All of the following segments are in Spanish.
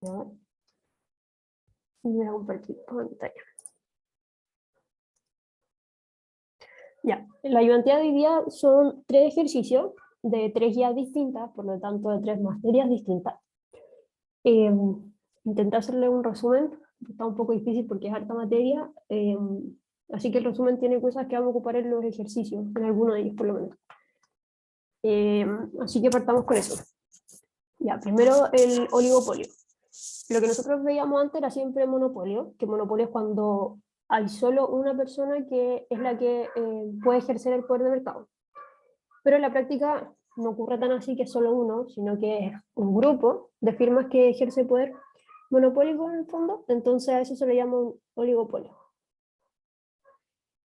A ver. Y voy a compartir pantalla. Ya, la ayudantía de hoy día son 3 ejercicios de 3 guías distintas, por lo tanto de 3 materias distintas. Intenté hacerle un resumen, está un poco difícil porque es harta materia, así que el resumen tiene cosas que vamos a ocupar en los ejercicios, en alguno de ellos por lo menos. Así que partamos con eso. Ya, primero el oligopolio. Lo que nosotros veíamos antes era siempre monopolio, que monopolio es cuando hay solo una persona que es la que puede ejercer el poder de mercado. Pero en la práctica no ocurre tan así que es solo uno, sino que es un grupo de firmas que ejerce poder monopólico en el fondo, entonces a eso se le llama un oligopolio.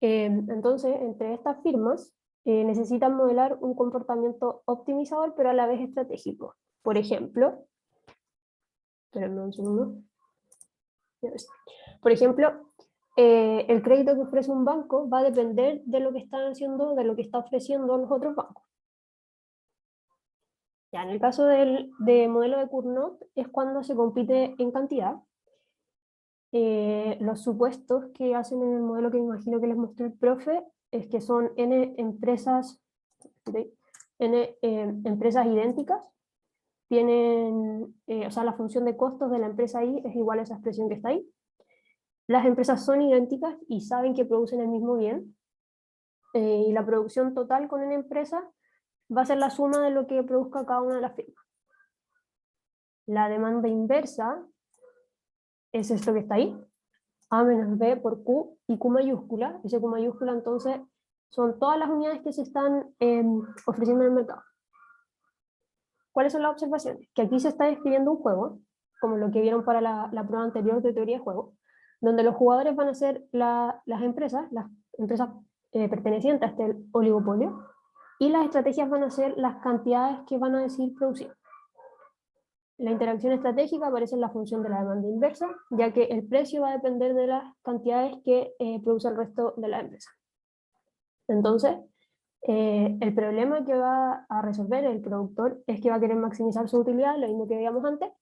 Entonces, entre estas firmas necesitan modelar un comportamiento optimizador, pero a la vez estratégico. Por ejemplo, espérenme un segundo. Por ejemplo, el crédito que ofrece un banco va a depender de lo que están haciendo, de lo que está ofreciendo los otros bancos. Ya, en el caso de modelo de Cournot es cuando se compite en cantidad. Los supuestos que hacen en el modelo que me imagino que les mostré el profe es que son n empresas, empresas idénticas, tienen, o sea, la función de costos de la empresa I es igual a esa expresión que está ahí. Las empresas son idénticas y saben que producen el mismo bien, y la producción total con n empresas va a ser la suma de lo que produzca cada una de las firmas. La demanda inversa es esto que está ahí, A menos B por Q y Q mayúscula. Ese Q mayúscula entonces son todas las unidades que se están ofreciendo en el mercado. ¿Cuáles son las observaciones? Que aquí se está describiendo un juego, como lo que vieron para la prueba anterior de teoría de juego, donde los jugadores van a ser las empresas pertenecientes a este oligopolio, y las estrategias van a ser las cantidades que van a decidir producir. La interacción estratégica aparece en la función de la demanda inversa, ya que el precio va a depender de las cantidades que produce el resto de la empresa. Entonces, el problema que va a resolver el productor es que va a querer maximizar su utilidad, lo mismo que veíamos antes.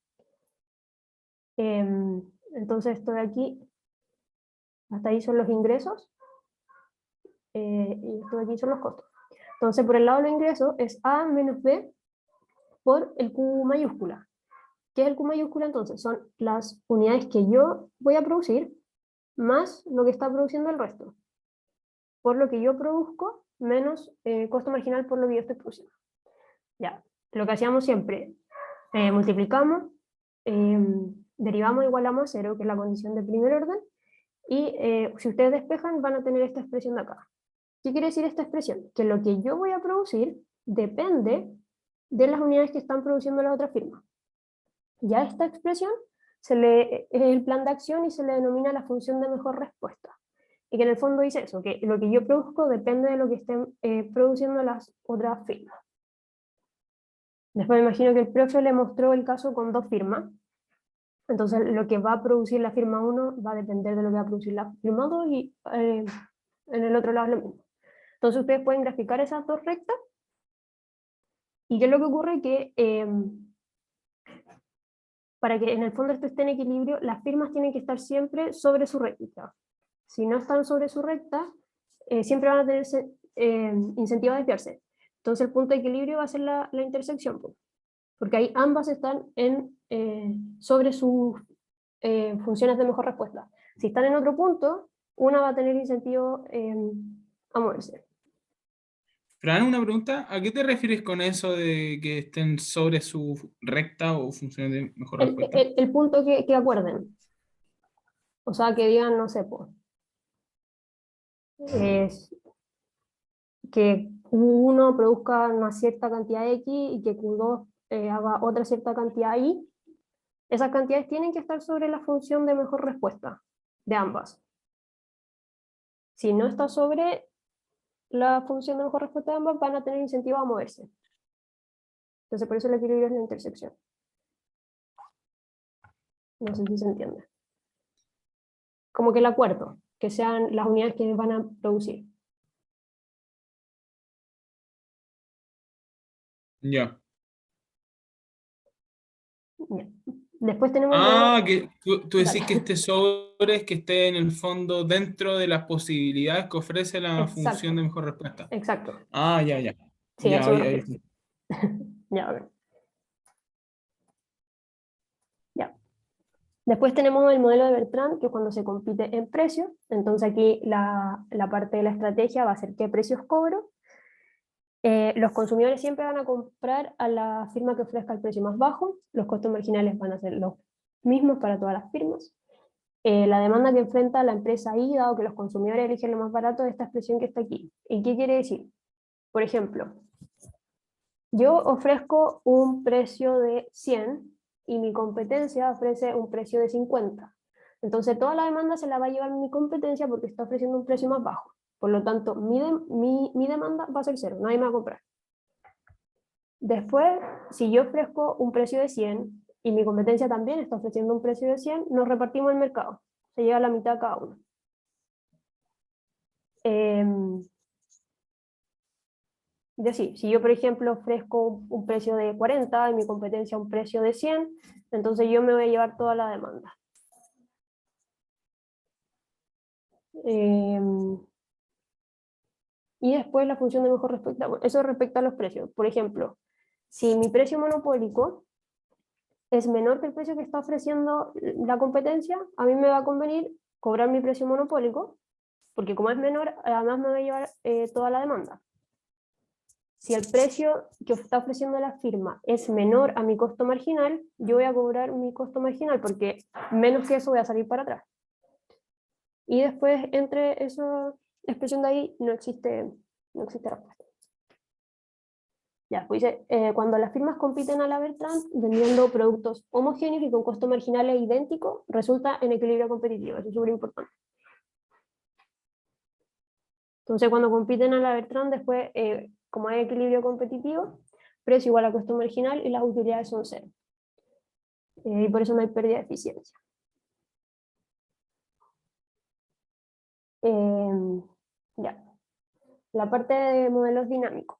Entonces, esto de aquí, hasta ahí son los ingresos, y esto de aquí son los costos. Entonces, por el lado de los ingresos es A menos B por el Q mayúscula. ¿Qué es el Q mayúscula entonces? Son las unidades que yo voy a producir más lo que está produciendo el resto. Por lo que yo produzco menos costo marginal por lo que yo estoy produciendo. Ya, lo que hacíamos siempre, multiplicamos, derivamos igualamos a 0, que es la condición de primer orden, y si ustedes despejan van a tener esta expresión de acá. ¿Qué quiere decir esta expresión? Que lo que yo voy a producir depende de las unidades que están produciendo la otra firma. Ya esta expresión es el plan de acción y se le denomina la función de mejor respuesta. Y que en el fondo dice eso, que lo que yo produzco depende de lo que estén produciendo las otras firmas. Después me imagino que el profe le mostró el caso con 2 firmas. Entonces lo que va a producir la firma 1 va a depender de lo que va a producir la firma 2 y en el otro lado es lo mismo. Entonces ustedes pueden graficar esas 2 rectas. ¿Y qué es lo que ocurre? Que para que en el fondo esto esté en equilibrio, las firmas tienen que estar siempre sobre su recta. Si no están sobre su recta, siempre van a tener incentivo a desviarse. Entonces el punto de equilibrio va a ser la intersección, porque ahí ambas están sobre sus funciones de mejor respuesta. Si están en otro punto, una va a tener incentivo a moverse. Fran, una pregunta, ¿a qué te refieres con eso de que estén sobre su recta o funciones de mejor respuesta? El punto que acuerden. O sea, que digan, no sé, pues, es que Q1 produzca una cierta cantidad X y que Q2 haga otra cierta cantidad Y. Esas cantidades tienen que estar sobre la función de mejor respuesta de ambas. Si no está sobre la función de mejor respuesta de ambas, van a tener incentivo a moverse. Entonces, por eso el equilibrio es la intersección. No sé si se entiende. Como que el acuerdo, que sean las unidades que van a producir. Ya. Ya. Después tenemos el modelo... Que tú decís Dale. que este sobre es que esté en el fondo dentro de las posibilidades que ofrece la función Exacto, de mejor respuesta. exacto. Ya, ya. Sí, a Ya, eso me ahí refiero. sí. Ya, a ver. Ya. Después tenemos el modelo de Bertrand, que es cuando se compite en precios. Entonces aquí la parte de la estrategia va a ser qué precios cobro. Los consumidores siempre van a comprar a la firma que ofrezca el precio más bajo. Los costos marginales van a ser los mismos para todas las firmas. La demanda que enfrenta la empresa ahí, dado que los consumidores eligen lo más barato, es esta expresión que está aquí. ¿Y qué quiere decir? Por ejemplo, yo ofrezco un precio de 100 y mi competencia ofrece un precio de 50. Entonces toda la demanda se la va a llevar mi competencia porque está ofreciendo un precio más bajo. Por lo tanto, mi demanda va a ser cero, nadie me va a comprar. Después, si yo ofrezco un precio de 100 y mi competencia también está ofreciendo un precio de 100, nos repartimos el mercado. Se lleva la mitad cada uno. Y así, si yo, por ejemplo, ofrezco un precio de 40 y mi competencia un precio de 100, entonces yo me voy a llevar toda la demanda. Y después la función de mejor respecto, eso respecto a los precios. Por ejemplo, si mi precio monopólico es menor que el precio que está ofreciendo la competencia, a mí me va a convenir cobrar mi precio monopólico, porque como es menor, además me va a llevar toda la demanda. Si el precio que está ofreciendo la firma es menor a mi costo marginal, yo voy a cobrar mi costo marginal, porque menos que eso voy a salir para atrás. Y después, entre esa expresión de ahí, no existe respuesta. Ya, pues dice, cuando las firmas compiten a la Bertrand vendiendo productos homogéneos y con costos marginales idénticos, resulta en equilibrio competitivo. Eso es súper importante. Entonces, cuando compiten a la Bertrand, después, como hay equilibrio competitivo, precio igual a costo marginal y las utilidades son cero. Y por eso no hay pérdida de eficiencia. Ya, la parte de modelos dinámicos.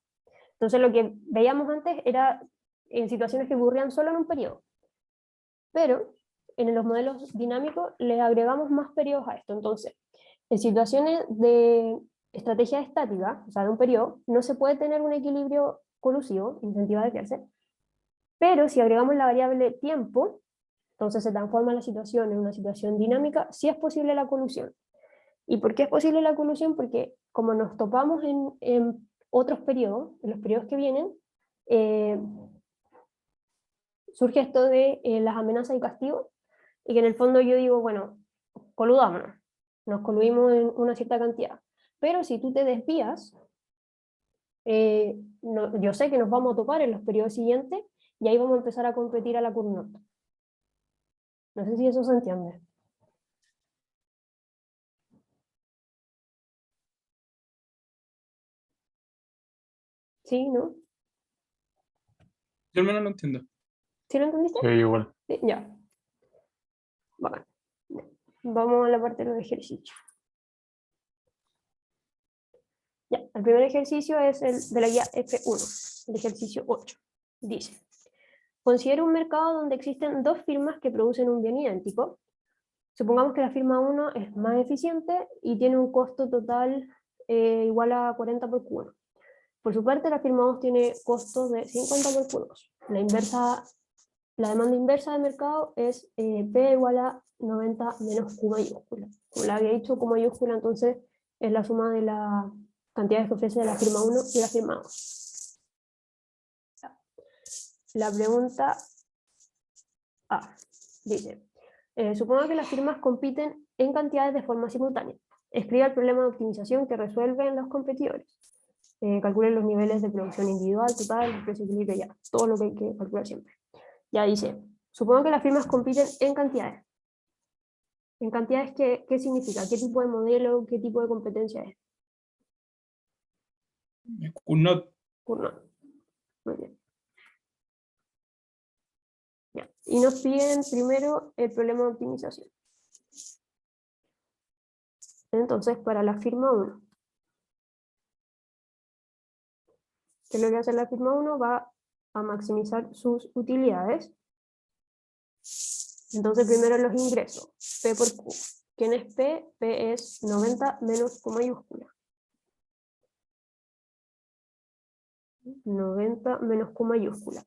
Entonces, lo que veíamos antes era en situaciones que ocurrían solo en un periodo. Pero en los modelos dinámicos les agregamos más periodos a esto. Entonces, en situaciones de estrategia estática, o sea, de un periodo, no se puede tener un equilibrio colusivo, incentiva a desviarse, pero si agregamos la variable tiempo, entonces se transforma la situación en una situación dinámica, sí es posible la colusión. ¿Y por qué es posible la colusión? Porque como nos topamos en otros periodos, en los periodos que vienen, eh, surge esto de las amenazas y castigos, y que en el fondo yo digo, bueno, coludámonos, nos coludimos en una cierta cantidad. Pero si tú te desvías, no, yo sé que nos vamos a topar en los periodos siguientes y ahí vamos a empezar a competir a la Cournot. No sé si eso se entiende. ¿Sí? ¿No? Yo al menos lo entiendo. ¿Sí lo entendiste? Sí, igual. Sí, ya. Bueno, vamos a la parte de los ejercicios. Ya, el primer ejercicio es el de la guía F1, el ejercicio 8. Dice, considera un mercado donde existen dos firmas que producen un bien idéntico. Supongamos que la firma 1 es más eficiente y tiene un costo total igual a 40 por Q1. Por su parte, la firma 2 tiene costos de 50 por Q2. La demanda inversa del mercado es P igual a 90 menos Q mayúscula. Como la había dicho, Q mayúscula entonces es la suma de las cantidades que ofrece la firma 1 y la firma 2. La pregunta A dice, supongo que las firmas compiten en cantidades de forma simultánea. Escriba el problema de optimización que resuelven los competidores. Calculen los niveles de producción individual, total, el precio equilibrio, ya, todo lo que hay que calcular siempre. Ya dice, supongo que las firmas compiten en cantidades. ¿En cantidades qué significa? ¿Qué tipo de modelo, qué tipo de competencia es? Cournot. Cournot. Muy bien. Ya. Y nos piden primero el problema de optimización. Entonces, para la firma 1, ¿qué es lo que hace la firma 1? Va a maximizar sus utilidades Entonces primero los ingresos, P por Q. ¿Quién es P? P es 90 menos Q mayúscula. 90 menos Q mayúscula.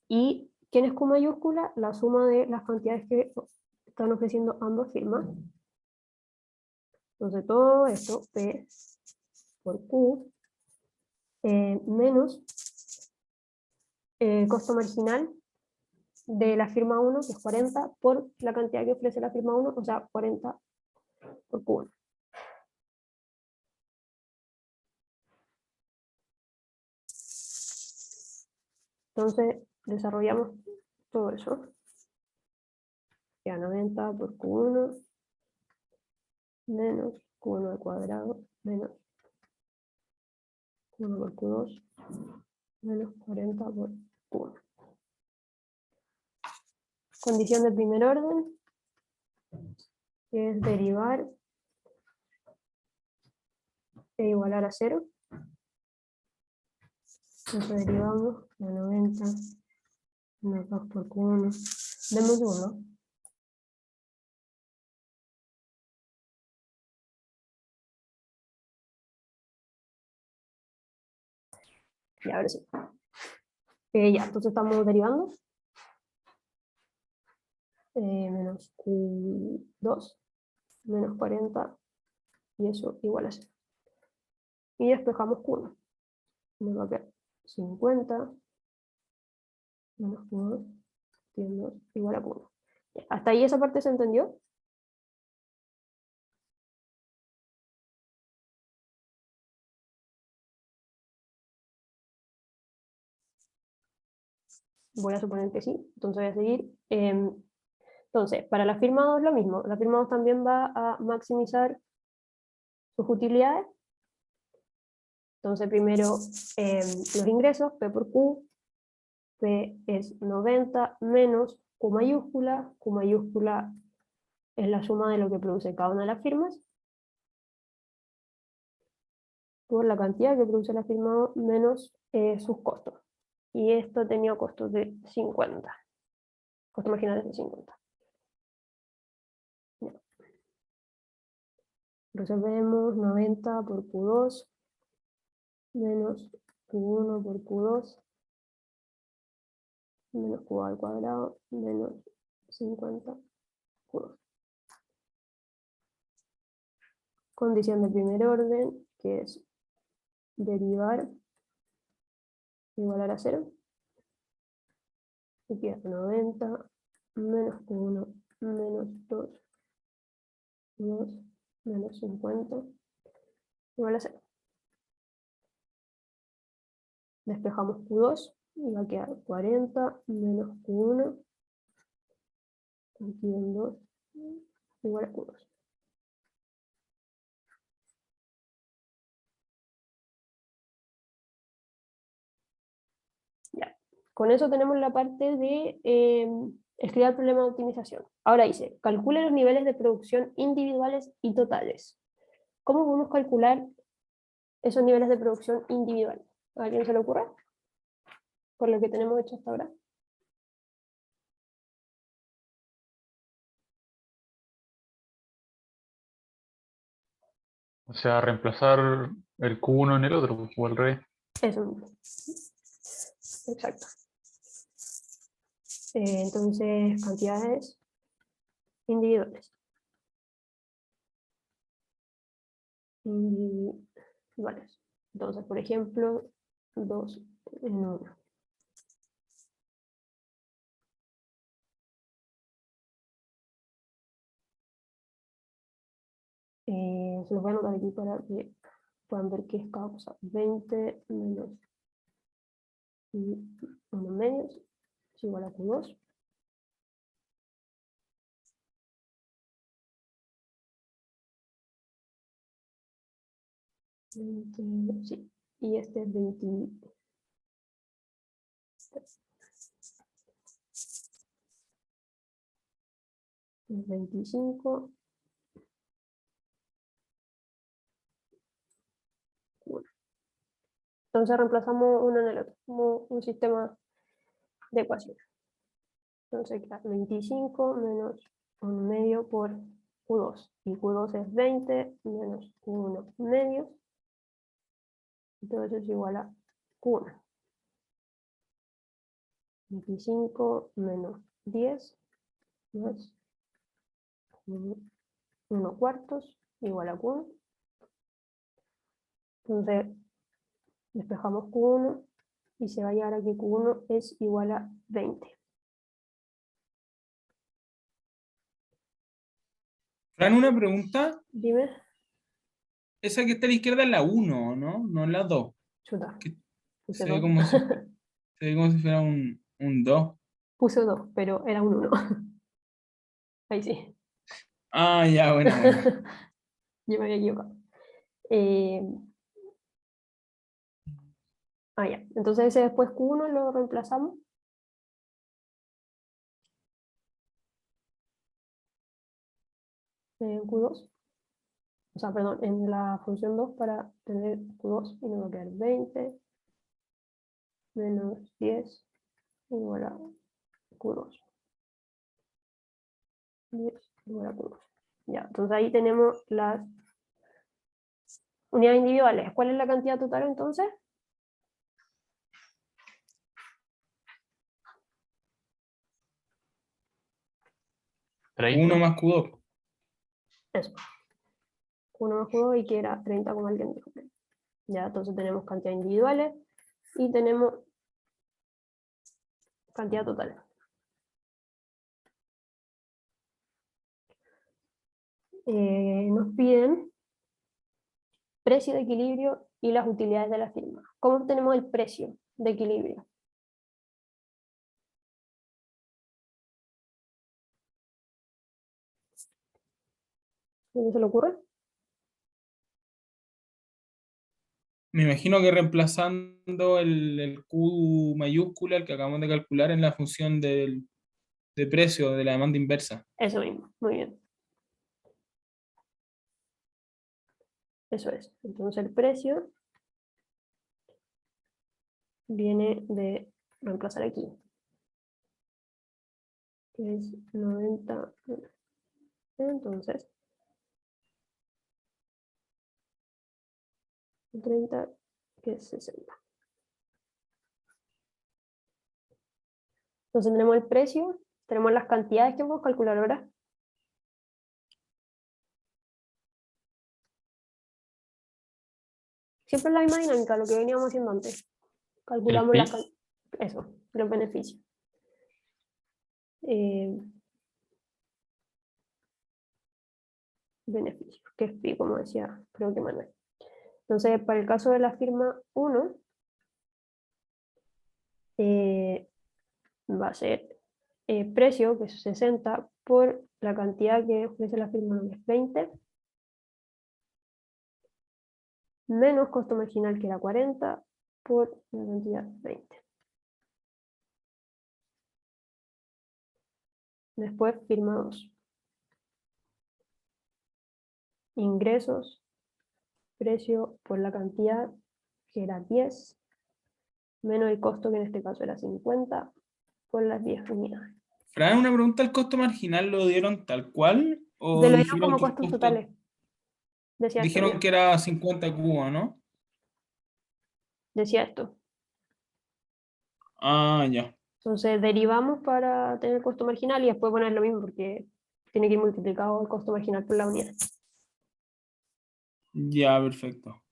¿Y quién es Q mayúscula? La suma de las cantidades que están ofreciendo ambas firmas. Entonces todo esto, P por Q, menos costo marginal de la firma 1, que es 40, por la cantidad que ofrece la firma 1, o sea, 40 por Q1. Entonces, desarrollamos todo eso. Ya 90 por Q1 menos Q1 al cuadrado menos Q1 por Q2 menos 40 por Q1. Condición de primer orden, que es derivar e igualar a 0. Entonces derivamos la 90 menos 2 por Q1. Demos un segundo. Y ahora sí. Ya, entonces estamos derivando. Menos Q2 menos 40 y eso igual a 0. Y despejamos Q1. Nos va a quedar 50 menos Q2 igual a Q1. ¿Hasta ahí esa parte se entendió? Voy a suponer que sí, entonces voy a seguir. Entonces, para la firma 2 lo mismo. La firma 2 también va a maximizar sus utilidades. Entonces, primero los ingresos, P por Q. P es 90 menos Q mayúscula. Q mayúscula es la suma de lo que produce cada una de las firmas, por la cantidad que produce la firma 2 menos sus costos. Y esto tenía costos de 50. Costos marginales de 50. Resolvemos 90 por Q2 menos Q1 por Q2 menos Q al cuadrado menos 50 Q2. Condición de primer orden, que es derivar igualar a 0. Y queda 90 menos Q1 menos 2 menos 50 igual a 0. Despejamos Q2 y va a quedar 40 menos Q1 aquí en 2 igual a Q2. Ya. Con eso tenemos la parte de escribir el problema de optimización. Ahora dice, calcule los niveles de producción individuales y totales. ¿Cómo podemos calcular esos niveles de producción individuales? ¿A alguien se le ocurre? Por lo que tenemos hecho hasta ahora. O sea, reemplazar el Q1 en el otro, o al revés. Eso mismo. Exacto. Entonces, cantidades individuales. Individuales. Entonces, por ejemplo, 2 en 1. Se los voy a anotar aquí para que puedan ver qué es cada cosa. 20 menos 1 medios es igual a Q2. 20, sí. Y este es 20. 25. Entonces reemplazamos uno en el otro, como un sistema de ecuaciones. Entonces queda 25 menos 1 medio por Q2. Y Q2 es 20 menos Q1 medio. Entonces es igual a Q1. 25 menos 10 más 1 cuartos igual a Q1. Entonces despejamos Q1 y se va a llegar a que Q1 es igual a 20. Fran, una pregunta. Dime, Esa que está a la izquierda es la 1, ¿no? No es la 2. chuta, Que puse se ve 2. como si, se ve como si fuera un 2. Puse 2, pero era un 1. Ahí sí. Ah, ya, bueno, bueno. Yo me había equivocado. Eh, ya. Entonces ese después Q1 lo reemplazamos. En Q2. O sea, perdón, en la función 2 para tener Q2 y nos va a quedar 20 menos 10 igual a Q2. 10 igual a Q2. Ya, entonces ahí tenemos las unidades individuales. ¿Cuál es la cantidad total entonces? Q1 30. más Q2. Eso. Q1 más Q2 y que era 30 como alguien dijo. Ya, entonces tenemos cantidades individuales y tenemos cantidad total. Nos piden precio de equilibrio y las utilidades de la firma. ¿Cómo obtenemos el precio de equilibrio? ¿Alguien se le ocurre? Me imagino que reemplazando el Q mayúscula, el que acabamos de calcular, en la función de precio de la demanda inversa. Eso mismo, muy bien. Eso es. Entonces el precio viene de reemplazar aquí, que es 90. Entonces, 30, que es 60. Entonces tenemos el precio, tenemos las cantidades que vamos a calcular ahora. Siempre es la misma dinámica, lo que veníamos haciendo antes. Calculamos El las pi. eso, los beneficios. Beneficios, que es pi, como decía, creo que Manuel. Entonces, para el caso de la firma 1, va a ser precio, que es 60, por la cantidad que ofrece la firma 1, que es 20, menos costo marginal, que era 40, por la cantidad 20. Después firma 2. Ingresos, precio por la cantidad, que era 10, menos el costo, que en este caso era 50, por las 10 unidades. Fran, una pregunta, ¿el costo marginal lo dieron tal cual? Te ¿O lo dieron dijeron como que el costos costo, totales. Decía esto, dijeron mira. que era 50 cubos, ¿no? Decía esto. Ah, ya. Entonces derivamos para tener el costo marginal y después poner lo mismo porque tiene que ir multiplicado el costo marginal por la unidad. Ya, perfecto.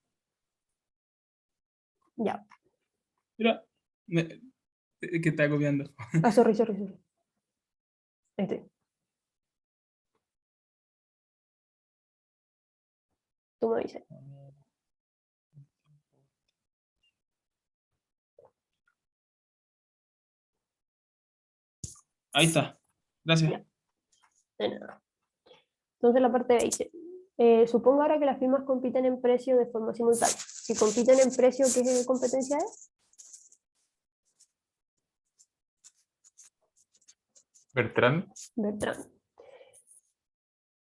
Ya. Mira, que está copiando. Ah, sorry. Este. Tú me dices. Ahí está. Gracias. Ya. De nada. Entonces la parte B dice, supongo ahora que las firmas compiten en precio de forma simultánea. Si compiten en precio, ¿qué competencia es? Bertrand. Bertrand.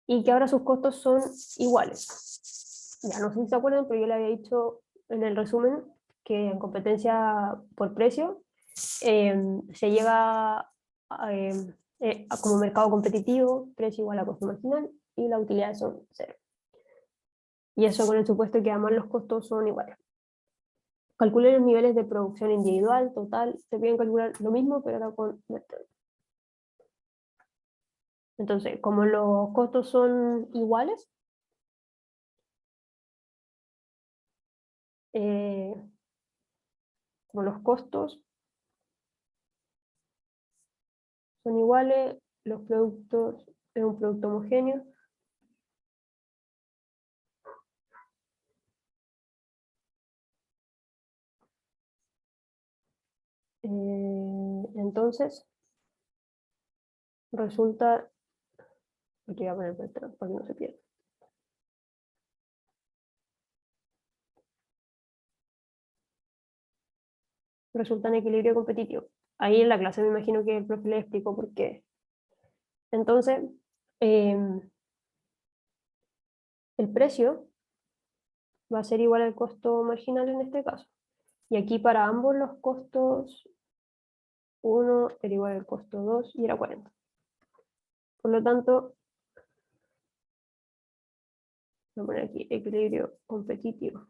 Y que ahora sus costos son iguales. Ya no sé si se acuerdan, pero yo le había dicho en el resumen que en competencia por precio se llega como mercado competitivo, precio igual a costo marginal, y las utilidades son 0. Y eso con el supuesto que además los costos son iguales. Calculen los niveles de producción individual, total, se pueden calcular lo mismo, pero ahora con Bertrand. Entonces, como los costos son iguales, como los costos son iguales, los productos es un producto homogéneo. Entonces, resulta, aquí voy a poner Bertrand para que no se pierda. Resulta en equilibrio competitivo. Ahí en la clase me imagino que el profe le explicó por qué. Entonces, el precio va a ser igual al costo marginal en este caso. Y aquí para ambos los costos, 1 era igual al costo 2 y era 40. Por lo tanto, voy a poner aquí equilibrio competitivo.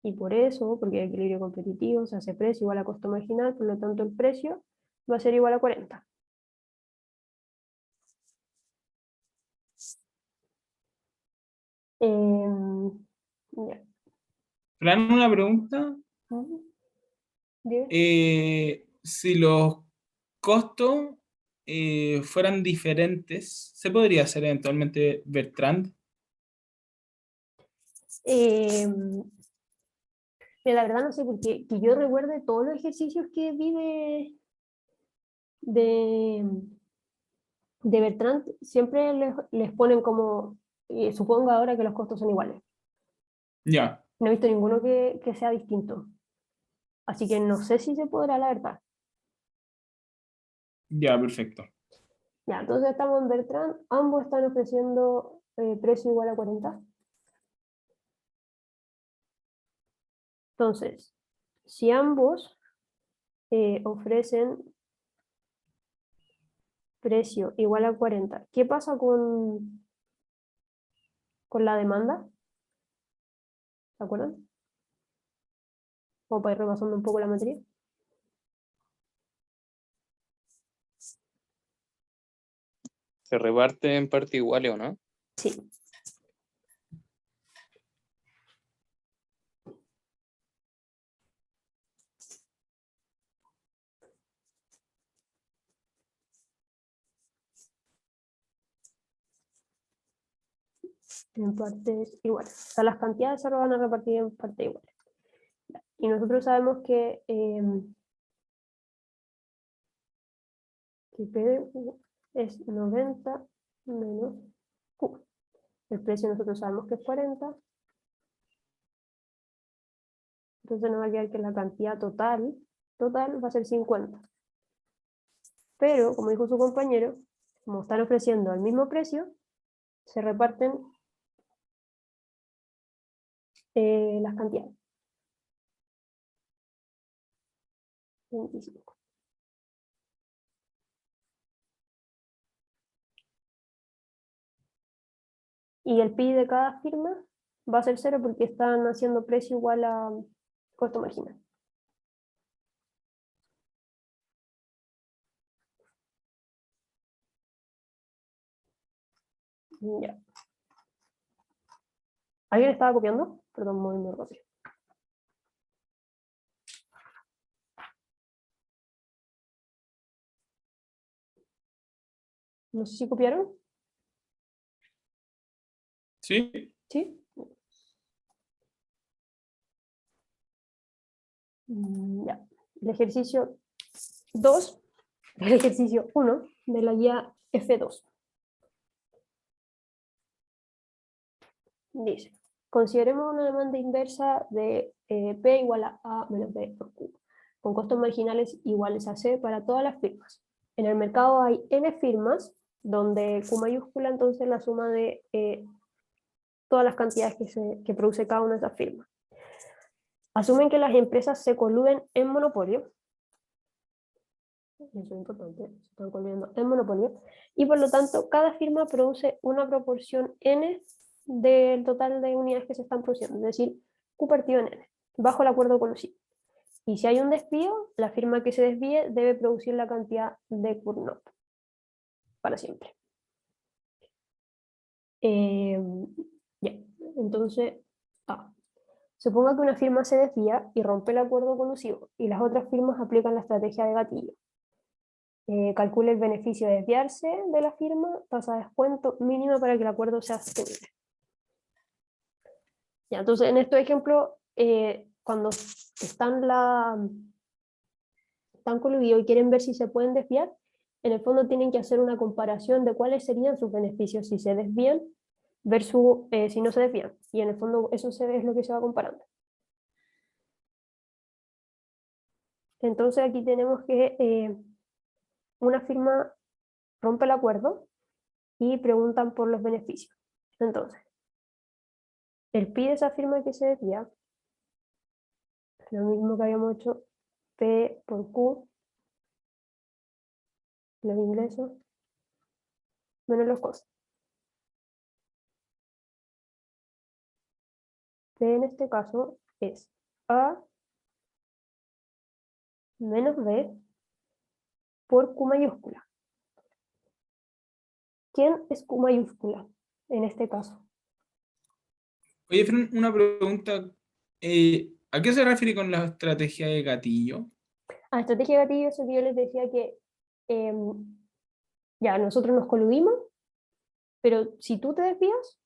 Y por eso, porque el equilibrio competitivo se hace precio igual a costo marginal, por lo tanto el precio va a ser igual a 40. Ya. Fran, una pregunta. Si los costos fueran diferentes, ¿se podría hacer eventualmente Bertrand? La verdad no sé, porque que yo recuerde todos los ejercicios que vi de Bertrand, siempre les ponen como, supongo ahora que los costos son iguales. Ya, No he visto ninguno que sea distinto. Así que no sé si se podrá, la verdad. ya, perfecto. Ya, entonces estamos en Bertrand, ambos están ofreciendo precio igual a 40. Entonces, si ambos ofrecen precio igual a 40, ¿qué pasa con la demanda? ¿Se acuerdan? Como para ir repasando un poco la materia. ¿Se reparte en parte iguales o no? Sí. En partes iguales. O sea, las cantidades se van a repartir en partes iguales. Y nosotros sabemos que P es 90 menos Q. El precio nosotros sabemos que es 40. Entonces nos va a quedar que la cantidad total va a ser 50. Pero, como dijo su compañero, como están ofreciendo el mismo precio, se reparten las cantidades. 25. Y el PI de cada firma va a ser 0 porque están haciendo precio igual a costo marginal. Ya. ¿Alguien estaba copiando? Perdón, muy rápido. No sé si copiaron. ¿Sí? ¿Sí? Ya. El ejercicio 2, el ejercicio 1 de la guía F2. Dice, consideremos una demanda inversa de P igual a menos B por Q, con costos marginales iguales a C para todas las firmas. En el mercado hay N firmas, donde Q mayúscula entonces la suma de todas las cantidades que produce cada una de esas firmas. Asumen que las empresas se coluden en monopolio, eso es importante, se están coluyendo en monopolio, y por lo tanto cada firma produce una proporción n del total de unidades que se están produciendo, es decir, Q partido en n, bajo el acuerdo colusivo. Y si hay un despido, la firma que se desvíe debe producir la cantidad de Cournot para siempre. Ya, entonces, suponga que una firma se desvía y rompe el acuerdo colusivo y las otras firmas aplican la estrategia de gatillo. Calcule el beneficio de desviarse de la firma, tasa de descuento mínima para que el acuerdo sea sostenible. Ya, entonces, en estos ejemplos, cuando están coludidos y quieren ver si se pueden desviar, en el fondo tienen que hacer una comparación de cuáles serían sus beneficios si se desvían versus si no se desvían. Y en el fondo eso es lo que se va comparando. Entonces aquí tenemos que una firma rompe el acuerdo y preguntan por los beneficios. Entonces, el pi de esa firma que se desvía, lo mismo que habíamos hecho, P por Q, los ingresos, menos los costos. P en este caso es A menos B por Q mayúscula. ¿Quién es Q mayúscula en este caso? Oye, Fran, una pregunta. ¿A qué se refiere con la estrategia de gatillo? A estrategia de gatillo, eso que yo les decía que ya nosotros nos coludimos, pero si tú te desvías,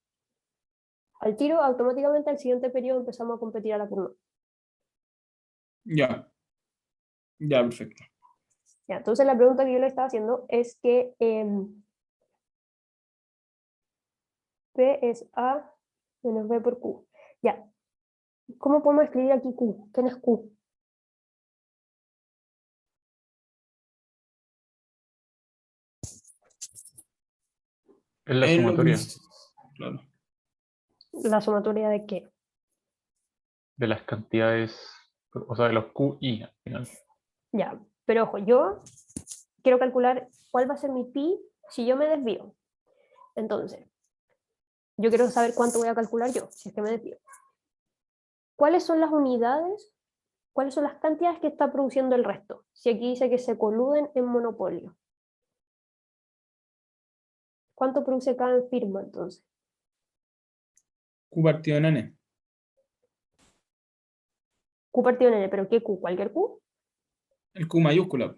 al tiro, automáticamente al siguiente periodo empezamos a competir a la curva. Ya. Ya, perfecto. Ya, entonces la pregunta que yo le estaba haciendo es que P es A menos B por Q. Ya, ¿cómo podemos escribir aquí Q? ¿Quién es Q? Es la Es lo sumatoria claro. ¿La sumatoria de qué? de las cantidades, o sea, de los QI al final. Ya, pero ojo, yo quiero calcular cuál va a ser mi pi si yo me desvío. Entonces, yo quiero saber cuánto voy a calcular yo, si es que me desvío. ¿Cuáles son las unidades? ¿Cuáles son las cantidades que está produciendo el resto? Si aquí dice que se coluden en monopolio. ¿Cuánto produce cada firma entonces? Q partido en N. Q partido en N, pero ¿qué Q? ¿Cualquier Q? El Q mayúscula.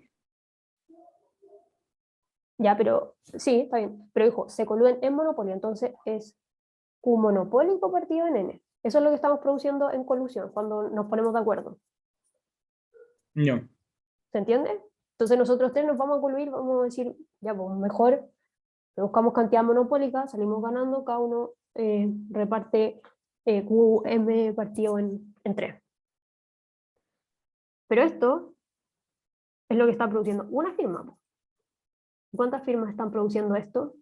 Ya, pero sí, está bien. Pero dijo, se coluden en monopolio, entonces es Q monopólico partido en N. Eso es lo que estamos produciendo en colusión, cuando nos ponemos de acuerdo. Ya. ¿Se entiende? Entonces nosotros tres nos vamos a coludir, vamos a decir, ya, pues mejor buscamos cantidad monopólica, salimos ganando, cada uno reparte QM partido en 3. Pero esto es lo que está produciendo una firma. ¿Cuántas firmas están produciendo esto?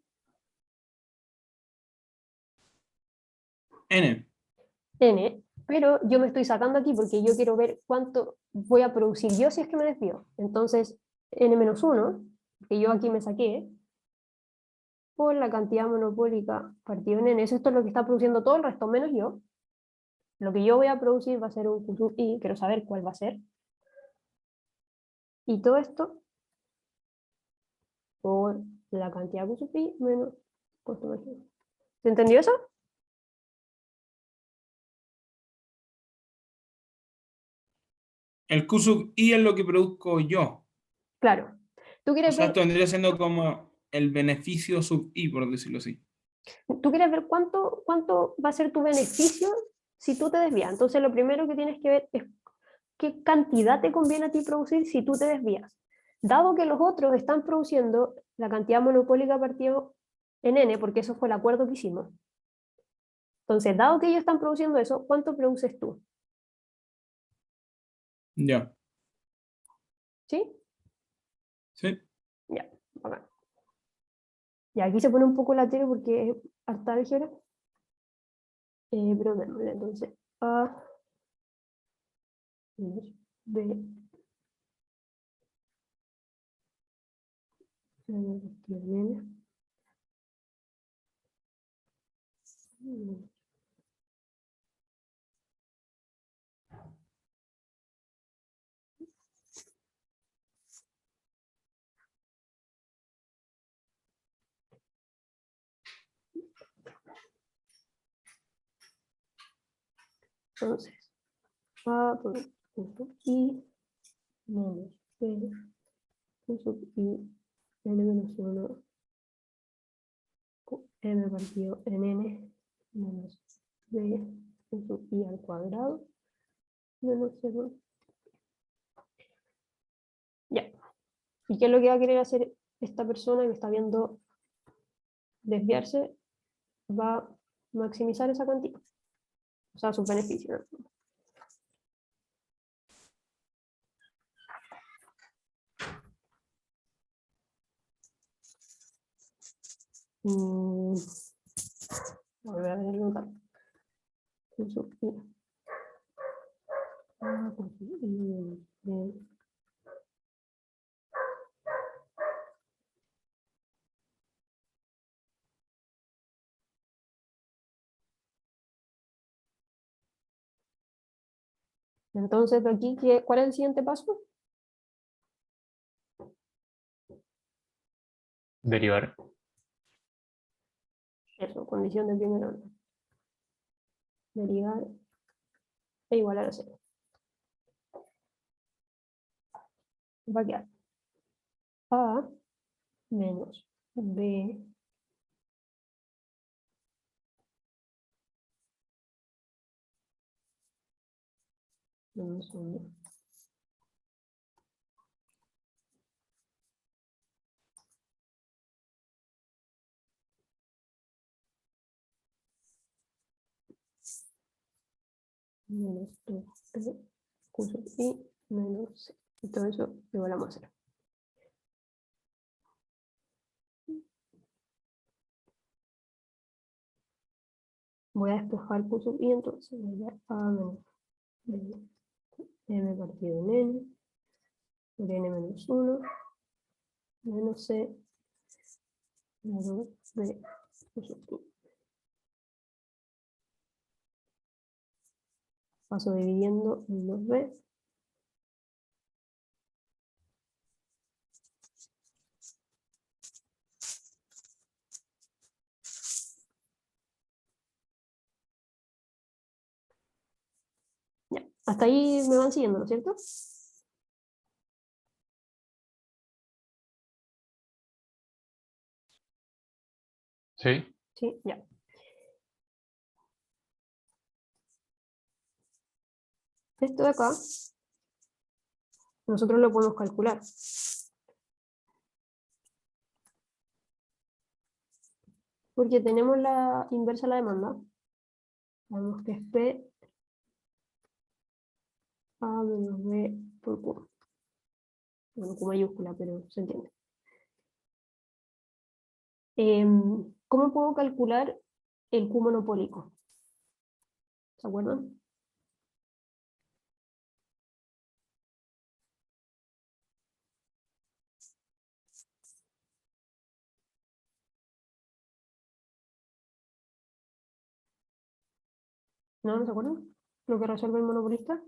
N. N, pero yo me estoy sacando aquí porque yo quiero ver cuánto voy a producir yo si es que me desvío. Entonces, N-1, que yo aquí me saqué, por la cantidad monopólica partido en N, eso esto es lo que está produciendo todo el resto, menos yo. Lo que yo voy a producir va a ser un Q sub I, quiero saber cuál va a ser. Y todo esto por la cantidad Q sub I menos costo máximo. ¿Se entendió eso? El Q sub I es lo que produzco yo. Claro. ¿Tú O quieres sea, ver, esto vendría siendo como el beneficio sub I, por decirlo así. cuánto va a ser tu beneficio si tú te desvías? Entonces, lo primero que tienes que ver es qué cantidad te conviene a ti producir si tú te desvías. Dado que los otros están produciendo la cantidad monopólica partido en N, porque eso fue el acuerdo que hicimos. Entonces, dado que ellos están produciendo eso, ¿cuánto produces tú? Ya. ¿Sí? ¿Sí? Ya, bacán. Y aquí se pone un poco la tele porque es harta álgebra. Pero démosle entonces A menos B M partido en N. Entonces, A por Q sub I menos B Q sub I N menos 1 M partido en N menos B Q sub I al cuadrado menos 0. Ya. ¿Y qué es lo que va a querer hacer esta persona que está viendo desviarse? Va a maximizar esa cantidad. O sea, sus beneficios, ¿no? Voy a ver el lugar. Q sub I. A Q sub I menos B. Entonces, de aquí, ¿cuál es el siguiente paso? Derivar. Eso, condición de primer orden. Derivar e igualar a 0. Va a quedar A menos B menos 1. Menos 2 Q sub I menos C. Y todo eso igualamos a 0. Voy a despejar Q sub I, entonces voy a A menos B, M partido en N, por N menos 1, menos C, menos B, Q sub I. Paso dividiendo en 2B. Ya, hasta ahí me van siguiendo, ¿no es cierto? Sí. Sí, ya. Esto de acá, nosotros lo podemos calcular. Porque tenemos la inversa a la demanda. Sabemos que es P A menos B por Q. Bueno, Q mayúscula, pero se entiende. ¿Cómo puedo calcular el Q monopólico? ¿Se acuerdan? ¿No? ¿No se acuerdan? Lo que resuelve el monopolista.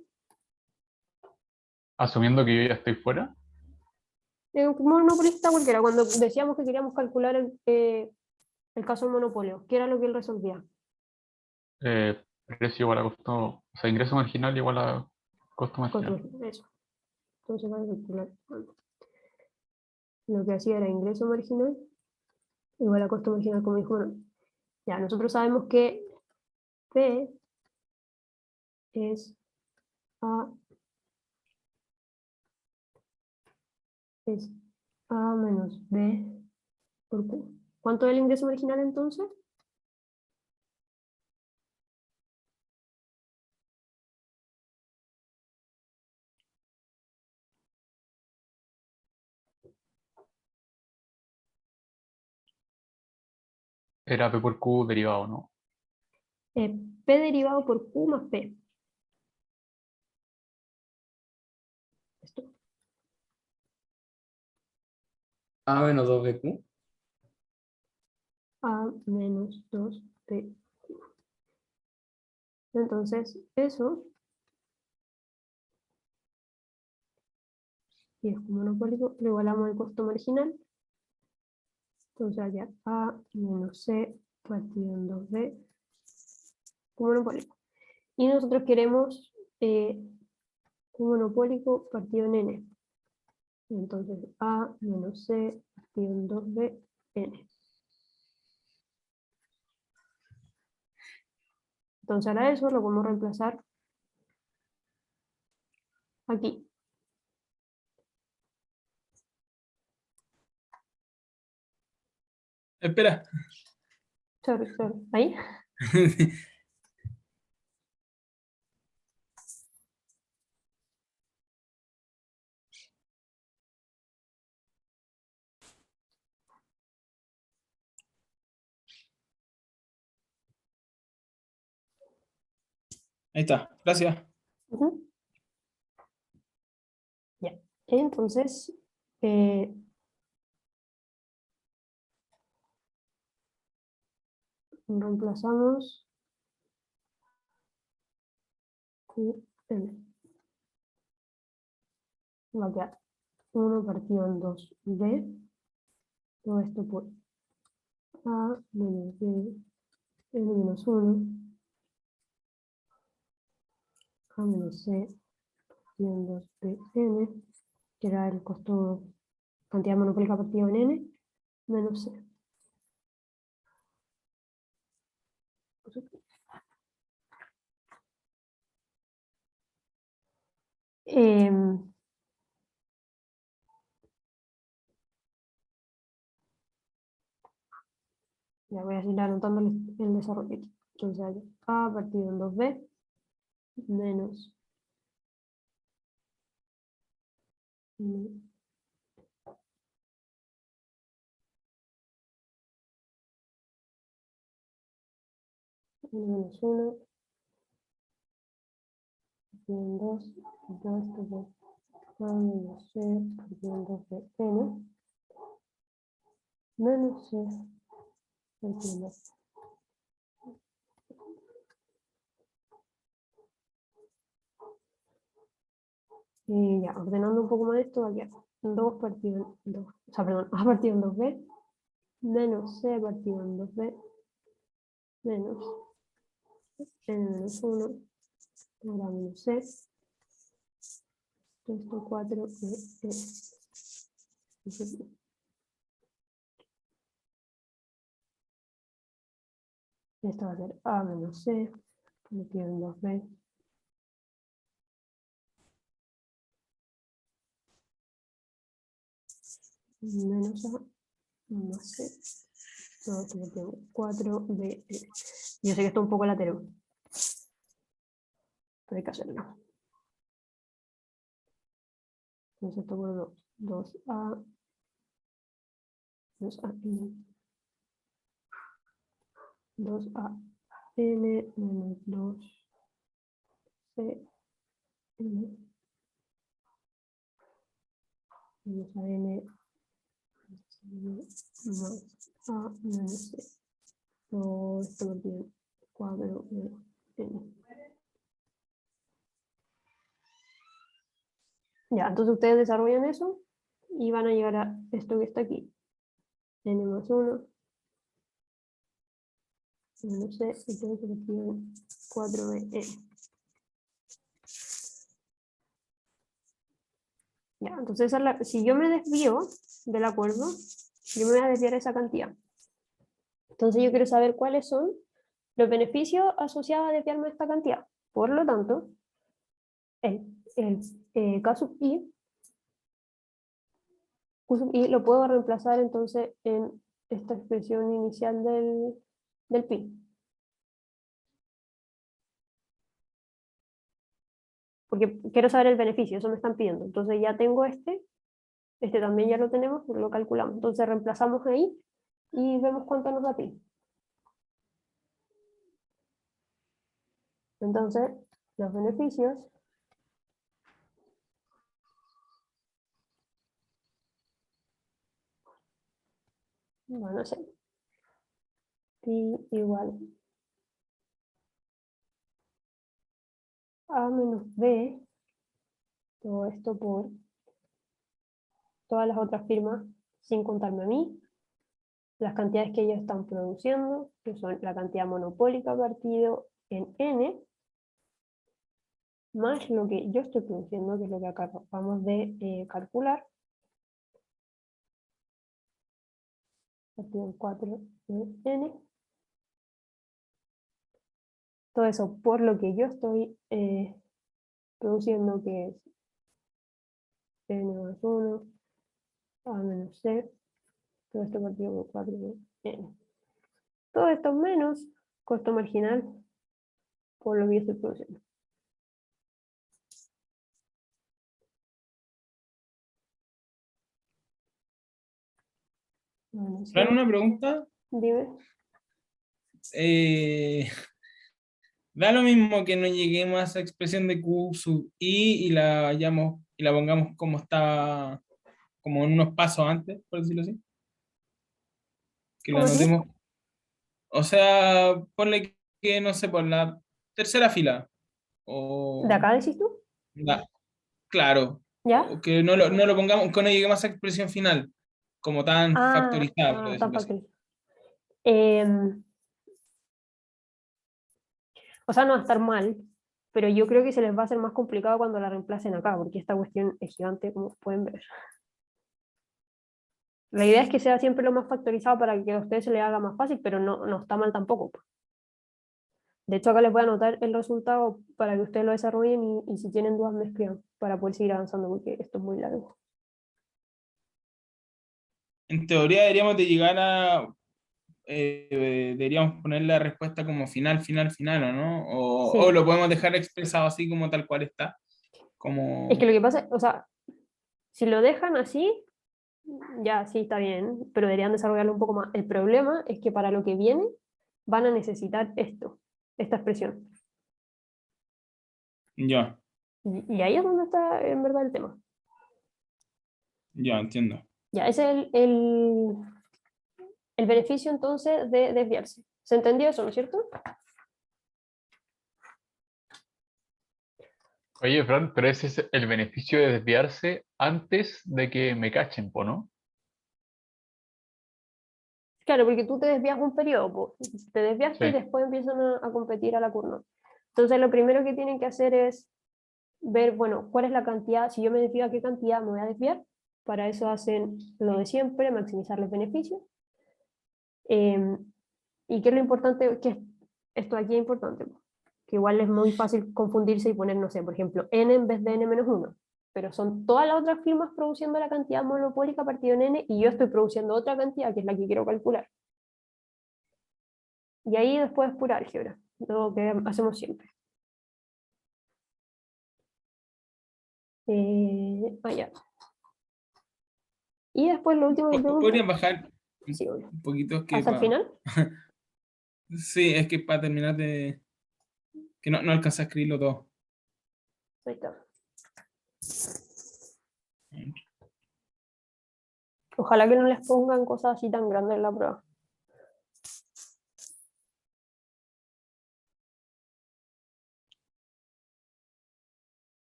Asumiendo que yo ya estoy fuera. Un monopolista cualquiera, cuando decíamos que queríamos calcular el caso del monopolio, ¿qué era lo que él resolvía? Precio igual a costo. O sea, ingreso marginal igual a costo marginal. Eso. Entonces va a calcular. Lo que hacía era ingreso marginal igual a costo marginal, como dijo Manuel. Ya, nosotros sabemos que P es A es A menos B por Q. ¿Cuánto es el ingreso marginal entonces? Era P por Q derivado, ¿no? P derivado por Q más P. Esto. A menos 2BQ. A menos 2B. Entonces, eso, y es como monopólico, lo igualamos al costo marginal. Entonces, allá A menos C partido en 2B como monopólico. Y nosotros queremos un monopólico partido en N. Entonces, A menos C partido en 2B, N. Entonces, ahora eso lo podemos reemplazar aquí. Espera. Sorry. Ahí. Ahí está, gracias. Ujú. Ya. Entonces, eh, reemplazamos QN. Va a quedar 1 partido en 2B. Todo esto por A menos B, N menos 1. A menos C partido en 2B, N. Que era el costo, cantidad monopólica partido en N, menos C. Ya voy a seguir anotando el desarrollo aquí. Entonces, hay A partido en 2B menos N menos 1 partido en 2, todo esto por A menos C partido en 2B N menos C partido en 2. Y ya, ordenando un poco más esto, va a quedar 2 partido en 2, o sea, perdón, A partido en 2B menos C partido en 2B menos N menos 1, ahora menos C, esto 4 B, esto va a ser A menos C partido en 2B menos A más C. Todo esto lo tengo 4B. Yo sé que esto es un poco lateral, pero hay que hacerlo. Entonces esto por 2A, 2A, 2A, N menos 2C, N menos A, N más A menos C. Todo esto lo tiene 4B, N. Ya, entonces ustedes desarrollan eso y van a llegar a esto que está aquí. N más 1 menos C, y todo eso lo tiene 4B. Ya, entonces si yo me desvío del acuerdo, yo me voy a desviar esa cantidad. Entonces yo quiero saber cuáles son los beneficios asociados a desviarme de esta cantidad. Por lo tanto, el K sub I, Q sub I lo puedo reemplazar entonces en esta expresión inicial del pi. Porque quiero saber el beneficio, eso me están pidiendo. Entonces ya tengo este también ya lo tenemos, lo calculamos. Entonces reemplazamos ahí y vemos cuánto nos da pi. Entonces, los beneficios Bueno, no sé. Pi igual a menos b, todo esto por todas las otras firmas, sin contarme a mí, las cantidades que ellos están produciendo, que son la cantidad monopólica partido en n, más lo que yo estoy produciendo, que es lo que acabamos de calcular, partido en 4 de n. Todo eso por lo que yo estoy produciendo, que es n más 1, a menos c, todo esto partido por 4 de n. Todo esto menos costo marginal por lo que yo estoy produciendo. Menos Fran, c, una pregunta. dime. Eh, Da lo mismo que no lleguemos a esa expresión de Q sub I y la pongamos como está, como en unos pasos antes, por decirlo así. Que la ¿Cómo así? anotemos. O sea, ponle que, no sé, por la tercera fila. ¿De O acá decís tú? claro. ¿Ya? O que no lo pongamos, que no lleguemos a esa expresión final, como tan factorizada, por Tan decirlo así. fácil. O sea, no va a estar mal, pero yo creo que se les va a hacer más complicado cuando la reemplacen acá, porque esta cuestión es gigante, como pueden ver. La idea es que sea siempre lo más factorizado para que a ustedes se les haga más fácil, pero no está mal tampoco. De hecho, acá les voy a anotar el resultado para que ustedes lo desarrollen y si tienen dudas me escriban para poder seguir avanzando, porque esto es muy largo. En teoría deberíamos de llegar a deberíamos poner la respuesta como final, final, final, ¿o no? O Sí, lo podemos dejar expresado así como tal cual está. es que Como, lo que pasa, o sea, si lo dejan así, ya sí está bien, pero deberían desarrollarlo un poco más. El problema es que para lo que viene van a necesitar esto, esta expresión. ya, Y ahí es donde está en verdad el tema. ya, entiendo. Ya, ese es el beneficio entonces de desviarse. ¿Se entendió eso, no es cierto? Oye, Fran, pero ese es el beneficio de desviarse antes de que me cachen, po, ¿no? Claro, porque tú te desvías un periodo, po. Te desviaste y Sí. después empiezan a competir a la curva. Entonces lo primero que tienen que hacer es ver, bueno, cuál es la cantidad, si yo me desvío a qué cantidad me voy a desviar. Para eso hacen lo de siempre, maximizar los beneficios. ¿Y qué es lo importante? Que esto aquí es importante, que igual es muy fácil confundirse y poner, no sé, por ejemplo, n en vez de n-1, pero son todas las otras firmas produciendo la cantidad monopólica partido en n y yo estoy produciendo otra cantidad que es la que quiero calcular. Y ahí después es pura álgebra, lo que hacemos siempre. Ya. Y después lo último que pregunta, ¿Podrían bajar sí, obvio. un poquito? Es que ¿Hasta el final? sí, es que para terminar de... que no alcanza a escribirlo todo. Ahí está. Ojalá que no les pongan cosas así tan grandes en la prueba.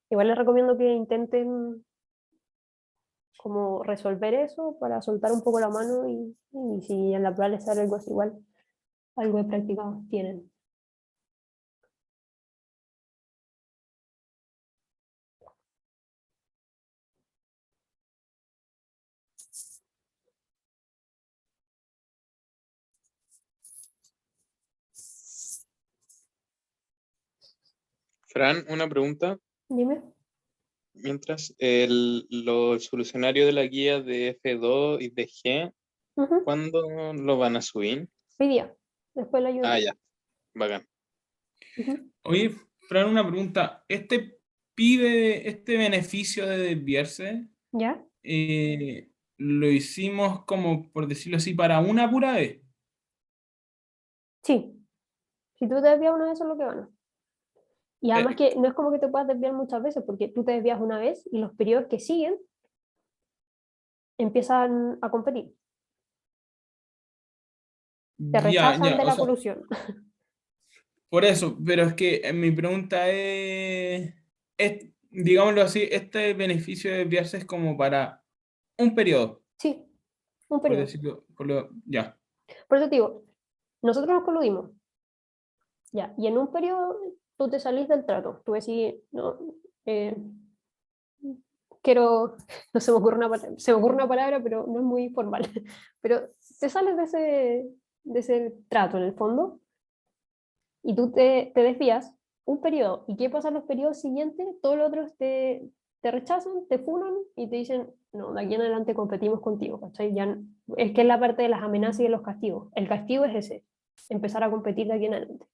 Igual les recomiendo que intenten como resolver eso para soltar un poco la mano y si en la prueba les sale algo así igual, algo de práctica tienen. Fran, una pregunta. Dime. Mientras los solucionarios de la guía de F2 y de G, Ujú. ¿cuándo lo van a subir? Hoy día. Después la ayuda. Ah, ya, bacán. Ujú. Oye, Fran, una pregunta. Este beneficio de desviarse, ¿Ya? lo hicimos como, por decirlo así, para una pura vez. Sí. Si tú te desvías una vez, eso es lo que ganas. Y además Eh, que no es como que te puedas desviar muchas veces, porque tú te desvías una vez y los periodos que siguen empiezan a competir. Te Ya, rechazan ya, de o la sea, colusión. por eso, pero es que mi pregunta digámoslo así, este beneficio de desviarse es como para un periodo, Sí, un por periodo. decirlo, ya, Por eso te digo, nosotros nos coludimos, ya, y en un periodo tú te salís del trato. Tú decís, no, eh, quiero, no se me ocurre una palabra, se me ocurre una palabra, pero no es muy formal. Pero te sales de ese trato en el fondo y tú te desvías un periodo. ¿Y qué pasa en los periodos siguientes? Todos los otros te rechazan, te funan y te dicen, no, de aquí en adelante competimos contigo, ¿cachai? Es que es la parte de las amenazas y de los castigos. El castigo es ese, empezar a competir de aquí en adelante.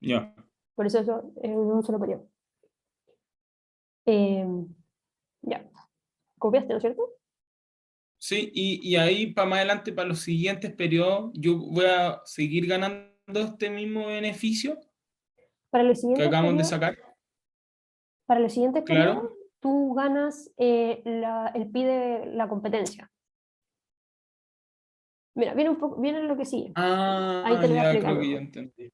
ya. Por eso es en un solo periodo. Eh, ya, copiaste, ¿no es cierto? Sí, y ahí para más adelante, para los siguientes periodos, yo voy a seguir ganando este mismo beneficio Para los que siguientes acabamos de periodos, sacar, para los siguientes periodos, claro. tú ganas el PI de la competencia. Mira, viene lo que sigue. Ahí Ah, te lo voy a ya explicar creo que ya mejor. entendí.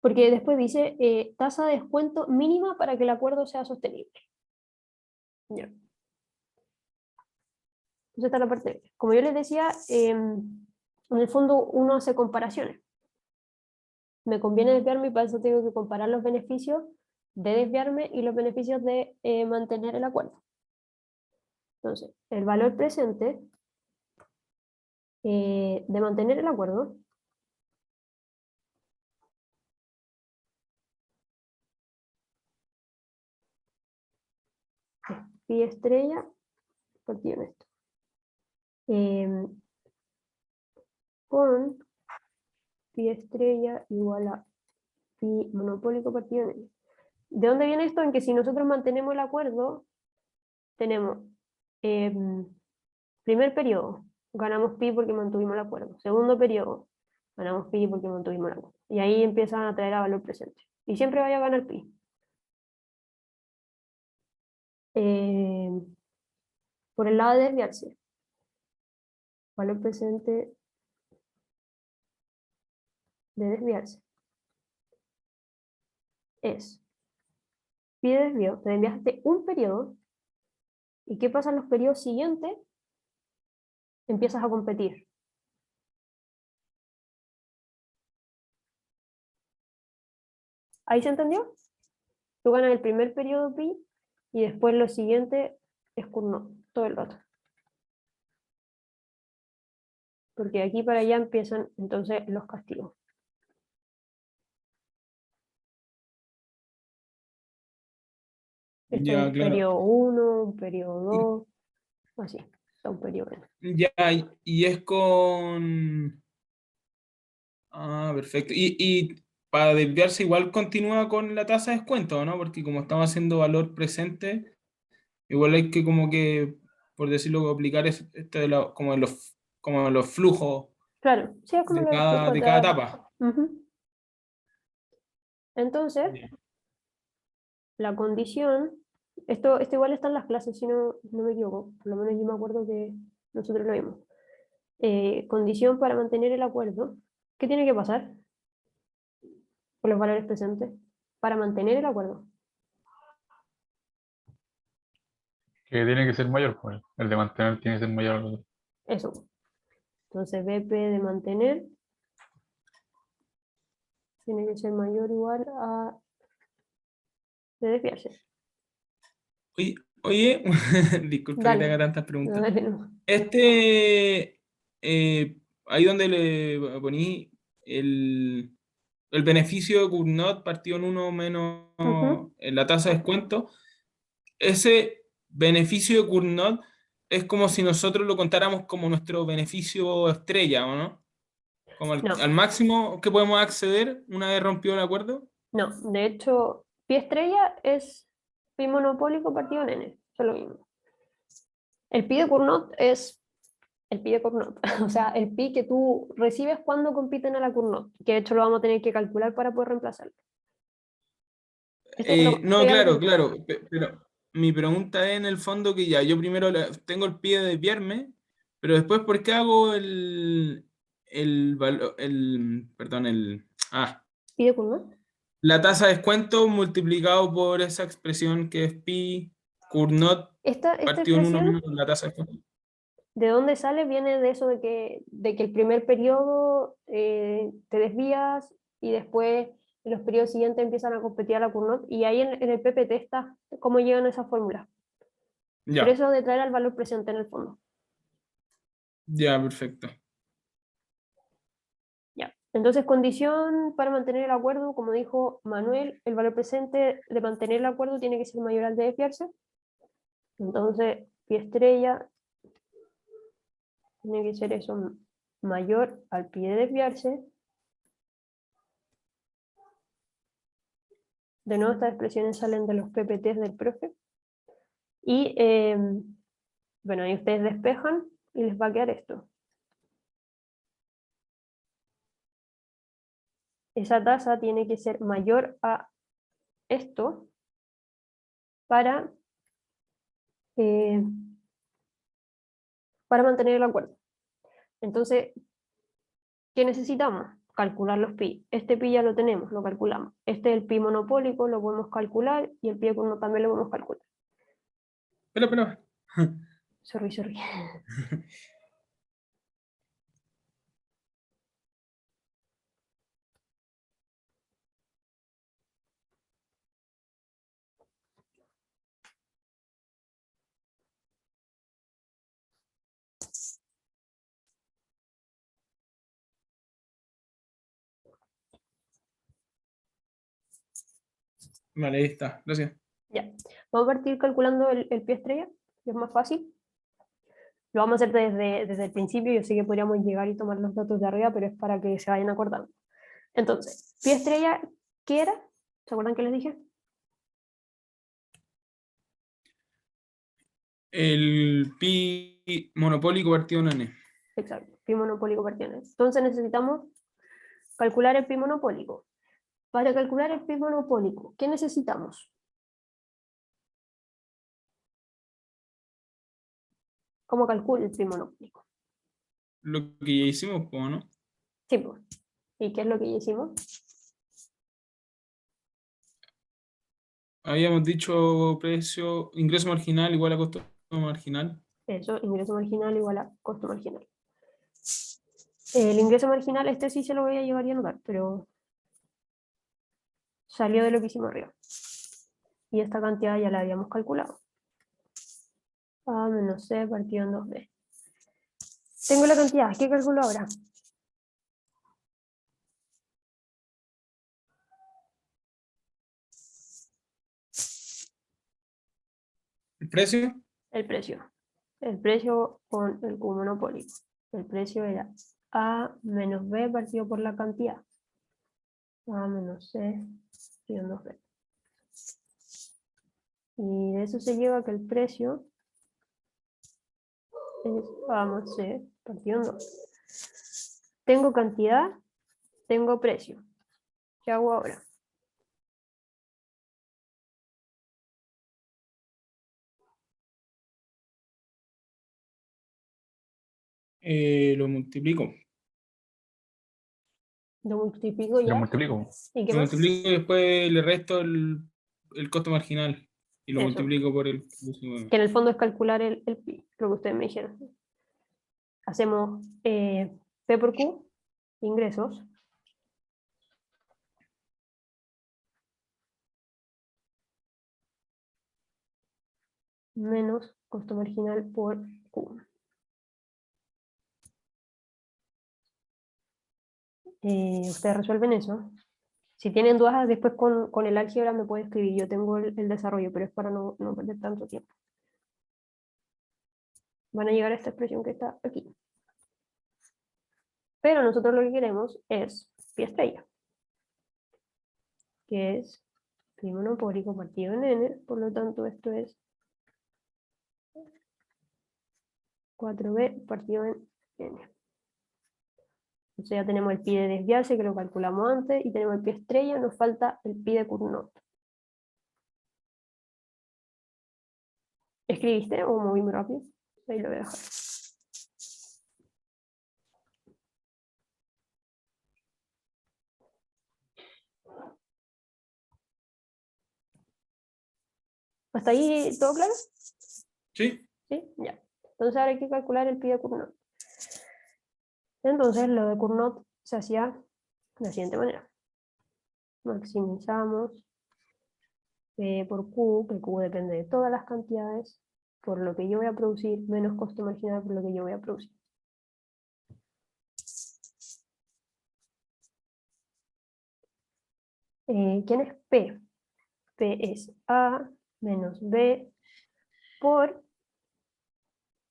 Porque después dice tasa de descuento mínima para que el acuerdo sea sostenible. Ya. Entonces está la parte B. Como yo les decía, en el fondo uno hace comparaciones. Me conviene desviarme y para eso tengo que comparar los beneficios de desviarme y los beneficios de mantener el acuerdo. Entonces, el valor presente de mantener el acuerdo es pi estrella partido en esto. Con pi estrella igual a pi monopólico partido en N. ¿De dónde viene esto? En que si nosotros mantenemos el acuerdo, tenemos primer periodo, ganamos pi porque mantuvimos el acuerdo. Segundo periodo, ganamos pi porque mantuvimos el acuerdo. Y ahí empiezan a traer a valor presente. Y siempre vaya a ganar pi. Por el lado de desviarse, valor presente de desviarse es pi de desvío, te desviaste un periodo. ¿Y qué pasa en los periodos siguientes? Empiezas a competir. ¿Ahí se entendió? Tú ganas el primer periodo pi y después lo siguiente es Cournot, todo el rato. Porque de aquí para allá empiezan entonces los castigos. Esto es Ya, un claro. periodo 1, un periodo 2, así, está un periodo N. Ya, y es con... Ah, perfecto. Y para desviarse igual continúa con la tasa de descuento, ¿no? Porque como estamos haciendo valor presente, igual hay que como que, por decirlo, aplicar esto como de los flujos Claro, sí, es como los flujos de de cada datos. etapa. Entonces, Ya. la condición, esto igual está en las clases, si no me equivoco, por lo menos yo me acuerdo que nosotros lo vimos. Condición para mantener el acuerdo, ¿qué tiene que pasar con los valores presentes para mantener el acuerdo? Que tiene que ser mayor, pues. El de mantener tiene que ser mayor al otro. Eso. Entonces, BP de mantener tiene que ser mayor o igual a de desviarse. Oye, oye, disculpa que te Dale, haga tantas preguntas. dale nomás. Este, ahí donde le poní el beneficio de Cournot partido en uno menos Ujú. en la tasa de descuento, ese beneficio de Cournot es como si nosotros lo contáramos como nuestro beneficio estrella, ¿o no? Como al No, máximo que podemos acceder una vez rompido el acuerdo. no. De hecho, pi estrella es pi monopólico partido en n. Eso es lo mismo. El pi de Cournot es el pi de Cournot. O sea, el pi que tú recibes cuando compiten a la Cournot. Que de hecho lo vamos a tener que calcular para poder reemplazarlo. Esto No, ya lo claro, tenemos claro. claro, pero mi pregunta es en el fondo que ya, yo primero tengo el pie de desviarme, pero después, ¿por qué hago Pi de Cournot. la tasa de descuento multiplicado por esa expresión que es pi Cournot Esta partido en 1 expresión, menos la tasa de descuento. ¿de dónde sale? Viene de eso de que el primer periodo te desvías y después en los periodos siguientes empiezan a competir a la Cournot, y ahí en el PPT está cómo llegan a esa fórmula. Por Ya, eso de traer al valor presente en el fondo. ya, perfecto. Ya. Entonces, condición para mantener el acuerdo, como dijo Manuel, el valor presente de mantener el acuerdo tiene que ser mayor al de desviarse. Entonces, pi estrella tiene que ser eso mayor al pi de desviarse. De nuevo, estas expresiones salen de los PPTs del profe. Y bueno, ahí ustedes despejan y les va a quedar esto. Esa tasa tiene que ser mayor a esto para mantener el acuerdo. Entonces, ¿qué necesitamos? Calcular los pi. Este pi ya lo tenemos, lo calculamos. Este es el pi monopólico, lo podemos calcular, y el pi de Cournot también lo podemos calcular. Pero. Sorry. Vale, ahí está, gracias. Ya. Vamos a partir calculando el pi estrella, que es más fácil. Lo vamos a hacer desde el principio. Yo sé que podríamos llegar y tomar los datos de arriba, pero es para que se vayan acordando. Entonces, pi estrella, ¿qué era? ¿Se acuerdan que les dije? El pi monopólico partido en n. Exacto, pi monopólico partido en n. Entonces necesitamos calcular el pi monopólico. Para calcular el pi monopólico, ¿qué necesitamos? ¿Cómo calculo el pi monopólico? Lo que ya hicimos, ¿no? Sí, pues. ¿Y qué es lo que ya hicimos? Habíamos dicho precio, ingreso marginal igual a costo marginal. Eso, ingreso marginal igual a costo marginal. El ingreso marginal, este sí se lo voy a llevar y anotar, pero salió de lo que hicimos arriba. Y esta cantidad ya la habíamos calculado. A menos C partido en 2B. Tengo la cantidad, ¿qué calculo ahora? ¿El precio? El precio. El precio con el Q monopólico. El precio era A menos B partido por la cantidad. A menos C partido en 2B. Y de eso se lleva que el precio es A más C partido en 2. Tengo cantidad, tengo precio. ¿Qué hago ahora? Lo multiplico. Lo multiplico Lo ya. multiplico. ¿Y qué Lo más? multiplico y después le resto el costo marginal. Y lo Eso. multiplico por el... Que en el fondo es calcular el pi, lo que ustedes me dijeron. Hacemos P por Q, ingresos, menos costo marginal por Q. Ustedes resuelven eso. Si tienen dudas, después con el álgebra me pueden escribir. Yo tengo el desarrollo, pero es para no perder tanto tiempo. Van a llegar a esta expresión que está aquí. Pero nosotros lo que queremos es pi estrella, que es pi monopólico partido en n. Por lo tanto, esto es 4b partido en n. Entonces ya tenemos el pi de desviarse, que lo calculamos antes, y tenemos el pi estrella, nos falta el pi de Cournot. ¿Escribiste o moví muy rápido? Ahí lo voy a dejar. ¿Hasta ahí todo claro? Sí. ¿Sí? Ya. Entonces ahora hay que calcular el pi de Cournot. Entonces lo de Cournot se hacía de la siguiente manera. Maximizamos P por Q, que Q depende de todas las cantidades, por lo que yo voy a producir, menos costo marginal por lo que yo voy a producir. ¿Quién es P? P es A menos B por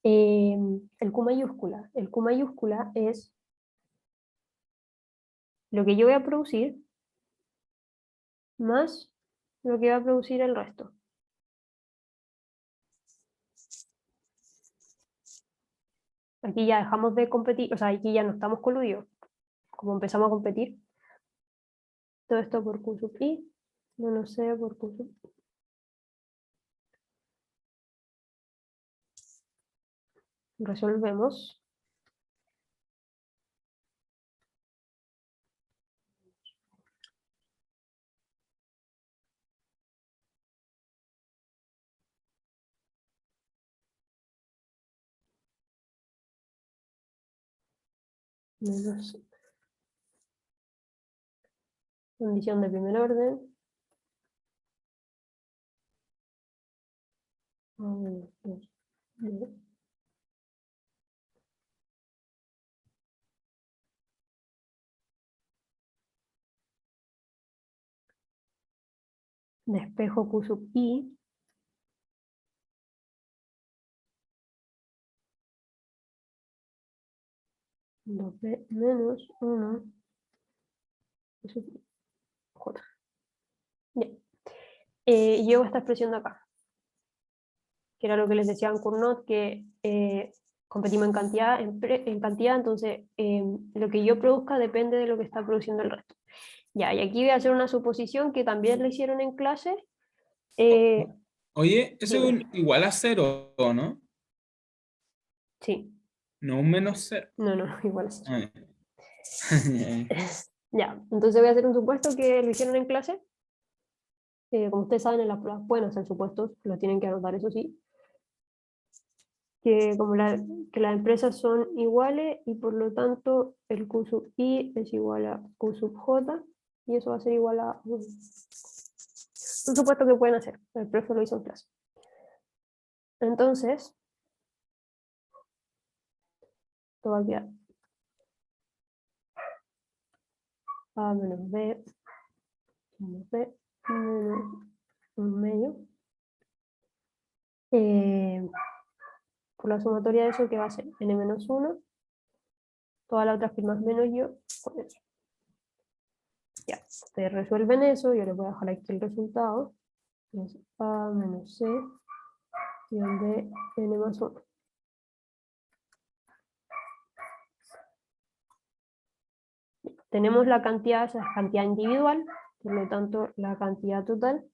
el Q mayúscula. El Q mayúscula es lo que yo voy a producir más lo que va a producir el resto. Aquí ya dejamos de competir, o sea, aquí ya no estamos coludidos. Como empezamos a competir, todo esto por Q sub I, menos C por Q sub I. Resolvemos. Menos condición de primer orden. Menos 2. Despejo Q sub I. Menos 1 Q sub I, J. Bien. Llevo esta expresión de acá, que era lo que les decía en Cournot, que competimos en cantidad, en cantidad, entonces lo que yo produzca depende de lo que está produciendo el resto. Ya, y aquí voy a hacer una suposición que también le hicieron en clase. Oye, eso es Dime. igual a 0, ¿no? Sí, No un menos 0. no, igual es eso. Ah, ya. Ya, entonces voy a hacer un supuesto que lo hicieron en clase. Como ustedes saben, en las pruebas pueden hacer supuestos, lo tienen que anotar, eso sí. Que que las empresas son iguales y por lo tanto el Q sub I es igual a Q sub J y eso va a ser igual a un supuesto que pueden hacer. El profe lo hizo en clase. Entonces, esto va a quedar A menos B menos B menos un medio. Por la sumatoria de eso, que va a ser n menos 1, todas las otras firmas menos yo, con eso. Ya, ustedes resuelven eso, yo les voy a dejar aquí el resultado. Es A menos C, guión de n más 1. Tenemos la cantidad, esa es cantidad individual, por lo tanto la cantidad total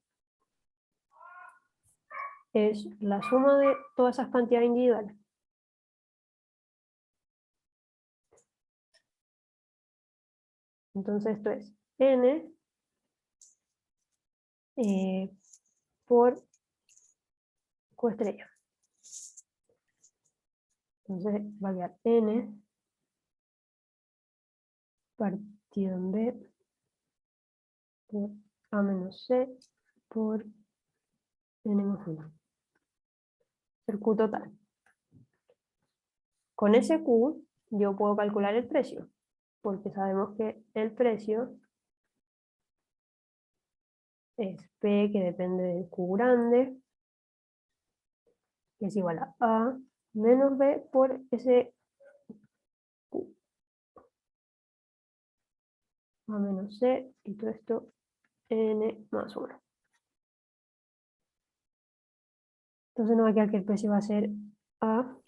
es la suma de todas esas cantidades individuales. Entonces esto es n por Q estrella. Entonces va a quedar n partido en b por a menos c por n más 1. El Q total. Con ese Q yo puedo calcular el precio, porque sabemos que el precio es P, que depende del Q grande, que es igual a menos B por ese Q. A menos C, y todo esto N más 1. Entonces nos va a quedar que el precio va a ser A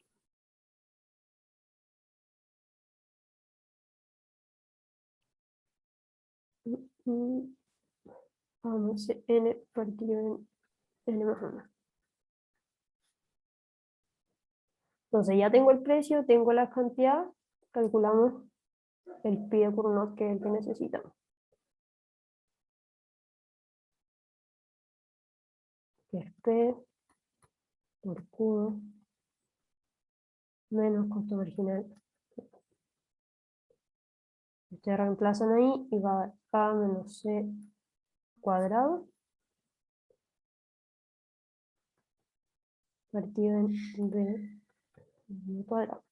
menos N partido en N más 1. Entonces ya tengo el precio, tengo la cantidad, calculamos el pi de Cournot, que es el que necesitamos. que es P por Q menos costo marginal. Ustedes reemplazan ahí y va a dar A menos C cuadrado partido en B cuadrado.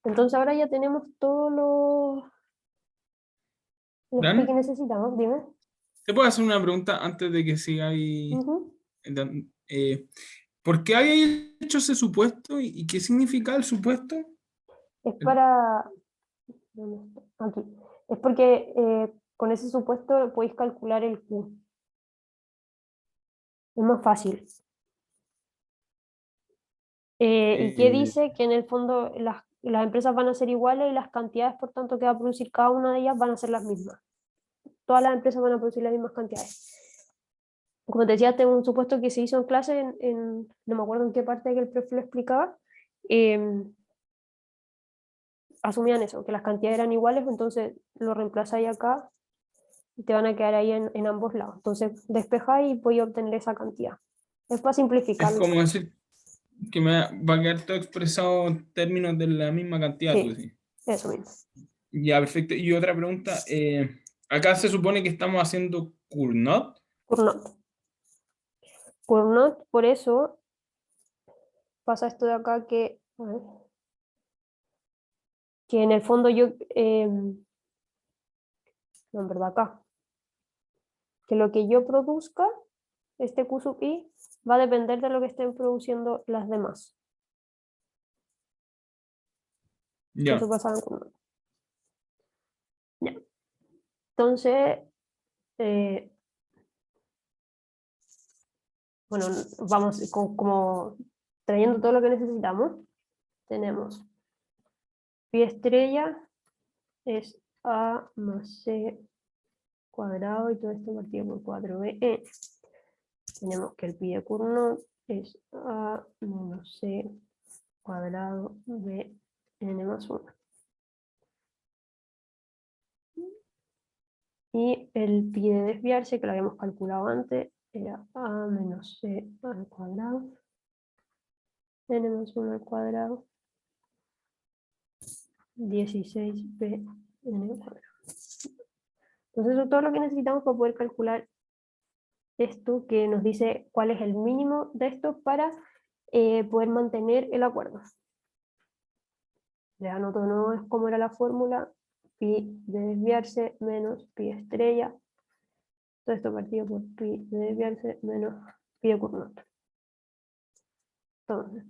Entonces ahora ya tenemos todos los ¿Dan? que necesitamos, dime. ¿Te puedo hacer una pregunta antes de que sigáis? Ujú. ¿Por qué habéis hecho ese supuesto y qué significa el supuesto? Es para... ¿dónde está? Aquí. Es porque con ese supuesto podéis calcular el Q. Es más fácil. ¿Y qué dice? Que en el fondo las empresas van a ser iguales y las cantidades, por tanto, que va a producir cada una de ellas van a ser las mismas. Todas las empresas van a producir las mismas cantidades. Como te decía, tengo un supuesto que se hizo en clase, no me acuerdo en qué parte que el profe lo explicaba, asumían eso, que las cantidades eran iguales, entonces lo reemplazáis acá y te van a quedar ahí en ambos lados. Entonces despejáis y podéis obtener esa cantidad. Es para Es simplificarlo. como decir que me va a quedar todo expresado en términos de la misma cantidad, tú Sí, decís. eso mismo. Ya, perfecto. Y otra pregunta, acá se supone que estamos haciendo Cournot. Cournot. Cournot, por eso pasa esto de acá que, a ver, que en el fondo yo, no, en verdad acá, que lo que yo produzca, este Q sub I, va a depender de lo que estén produciendo las demás. Ya, Eso pasa en Cournot. Ya. Entonces, bueno, vamos como trayendo todo lo que necesitamos. Tenemos pi estrella es A más C cuadrado y todo esto partido por 4b. Tenemos que el pi de Cournot es A menos C cuadrado b n más 1. Y el pi de desviarse, que lo habíamos calculado antes, era A menos C al cuadrado, n más 1 al cuadrado, 16b n al cuadrado. Entonces eso es todo lo que necesitamos para poder calcular esto que nos dice cuál es el mínimo de esto para poder mantener el acuerdo. Les anoto no es como era la fórmula, pi de desviarse menos pi estrella, todo esto partido por pi de desviarse menos pi de Cournot. Entonces,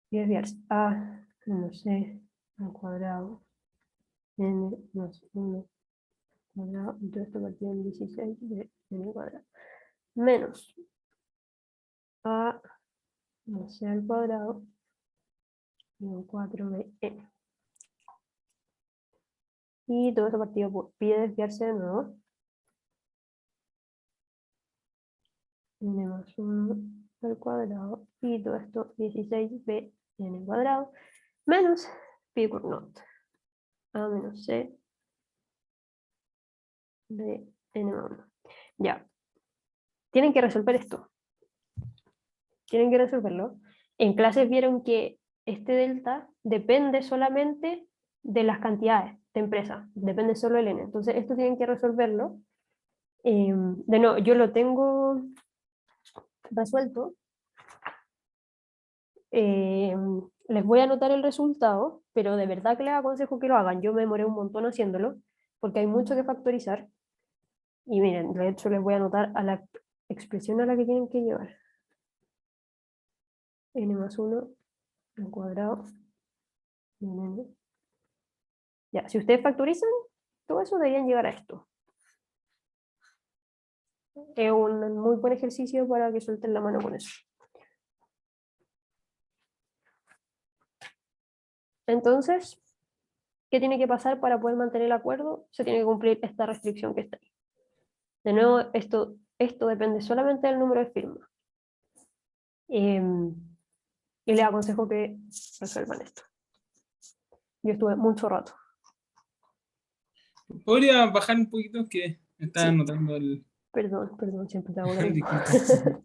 pi de desviarse a menos c al cuadrado n más 1 cuadrado, y todo esto partido en 16 de n cuadrado, menos a más c al cuadrado menos 4bn. Y todo eso partido por pi de desviarse de nuevo. N más 1 al cuadrado. Y todo esto 16b n cuadrado. Menos pi de Cournot. A menos c de n más 1. Ya. Tienen que resolver esto. Tienen que resolverlo. En clases vieron que este delta depende solamente de las cantidades de empresa. Depende solo del n. Entonces esto tienen que resolverlo. De nuevo, yo lo tengo resuelto. Les voy a anotar el resultado, pero de verdad que les aconsejo que lo hagan. Yo me demoré un montón haciéndolo, porque hay mucho que factorizar. Y miren, de hecho les voy a anotar a la expresión a la que tienen que llevar. N más 1 al cuadrado. Ya, si ustedes factorizan, todo eso deberían llegar a esto. Es un muy buen ejercicio para que suelten la mano con eso. Entonces, ¿qué tiene que pasar para poder mantener el acuerdo? Se tiene que cumplir esta restricción que está ahí. De nuevo, esto depende solamente del número de firmas. Y les aconsejo que resuelvan esto. Yo estuve mucho rato. ¿Podría bajar un poquito? Que está Sí. anotando el Perdón, siempre te hago lo mismo. disculpa.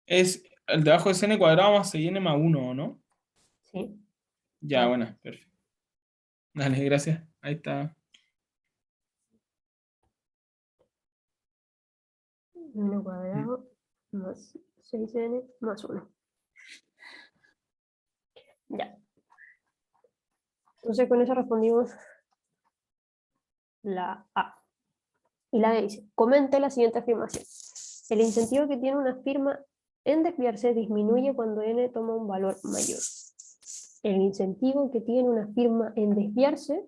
Es el de abajo de n cuadrado más 6n más 1, ¿no? Sí. Ya, Ah. bueno, perfecto. Dale, gracias. Ahí está. N cuadrado más 6n más 1. Ya. Entonces con eso respondimos la A. Y la B dice, comente la siguiente afirmación. El incentivo que tiene una firma en desviarse disminuye cuando n toma un valor mayor. El incentivo que tiene una firma en desviarse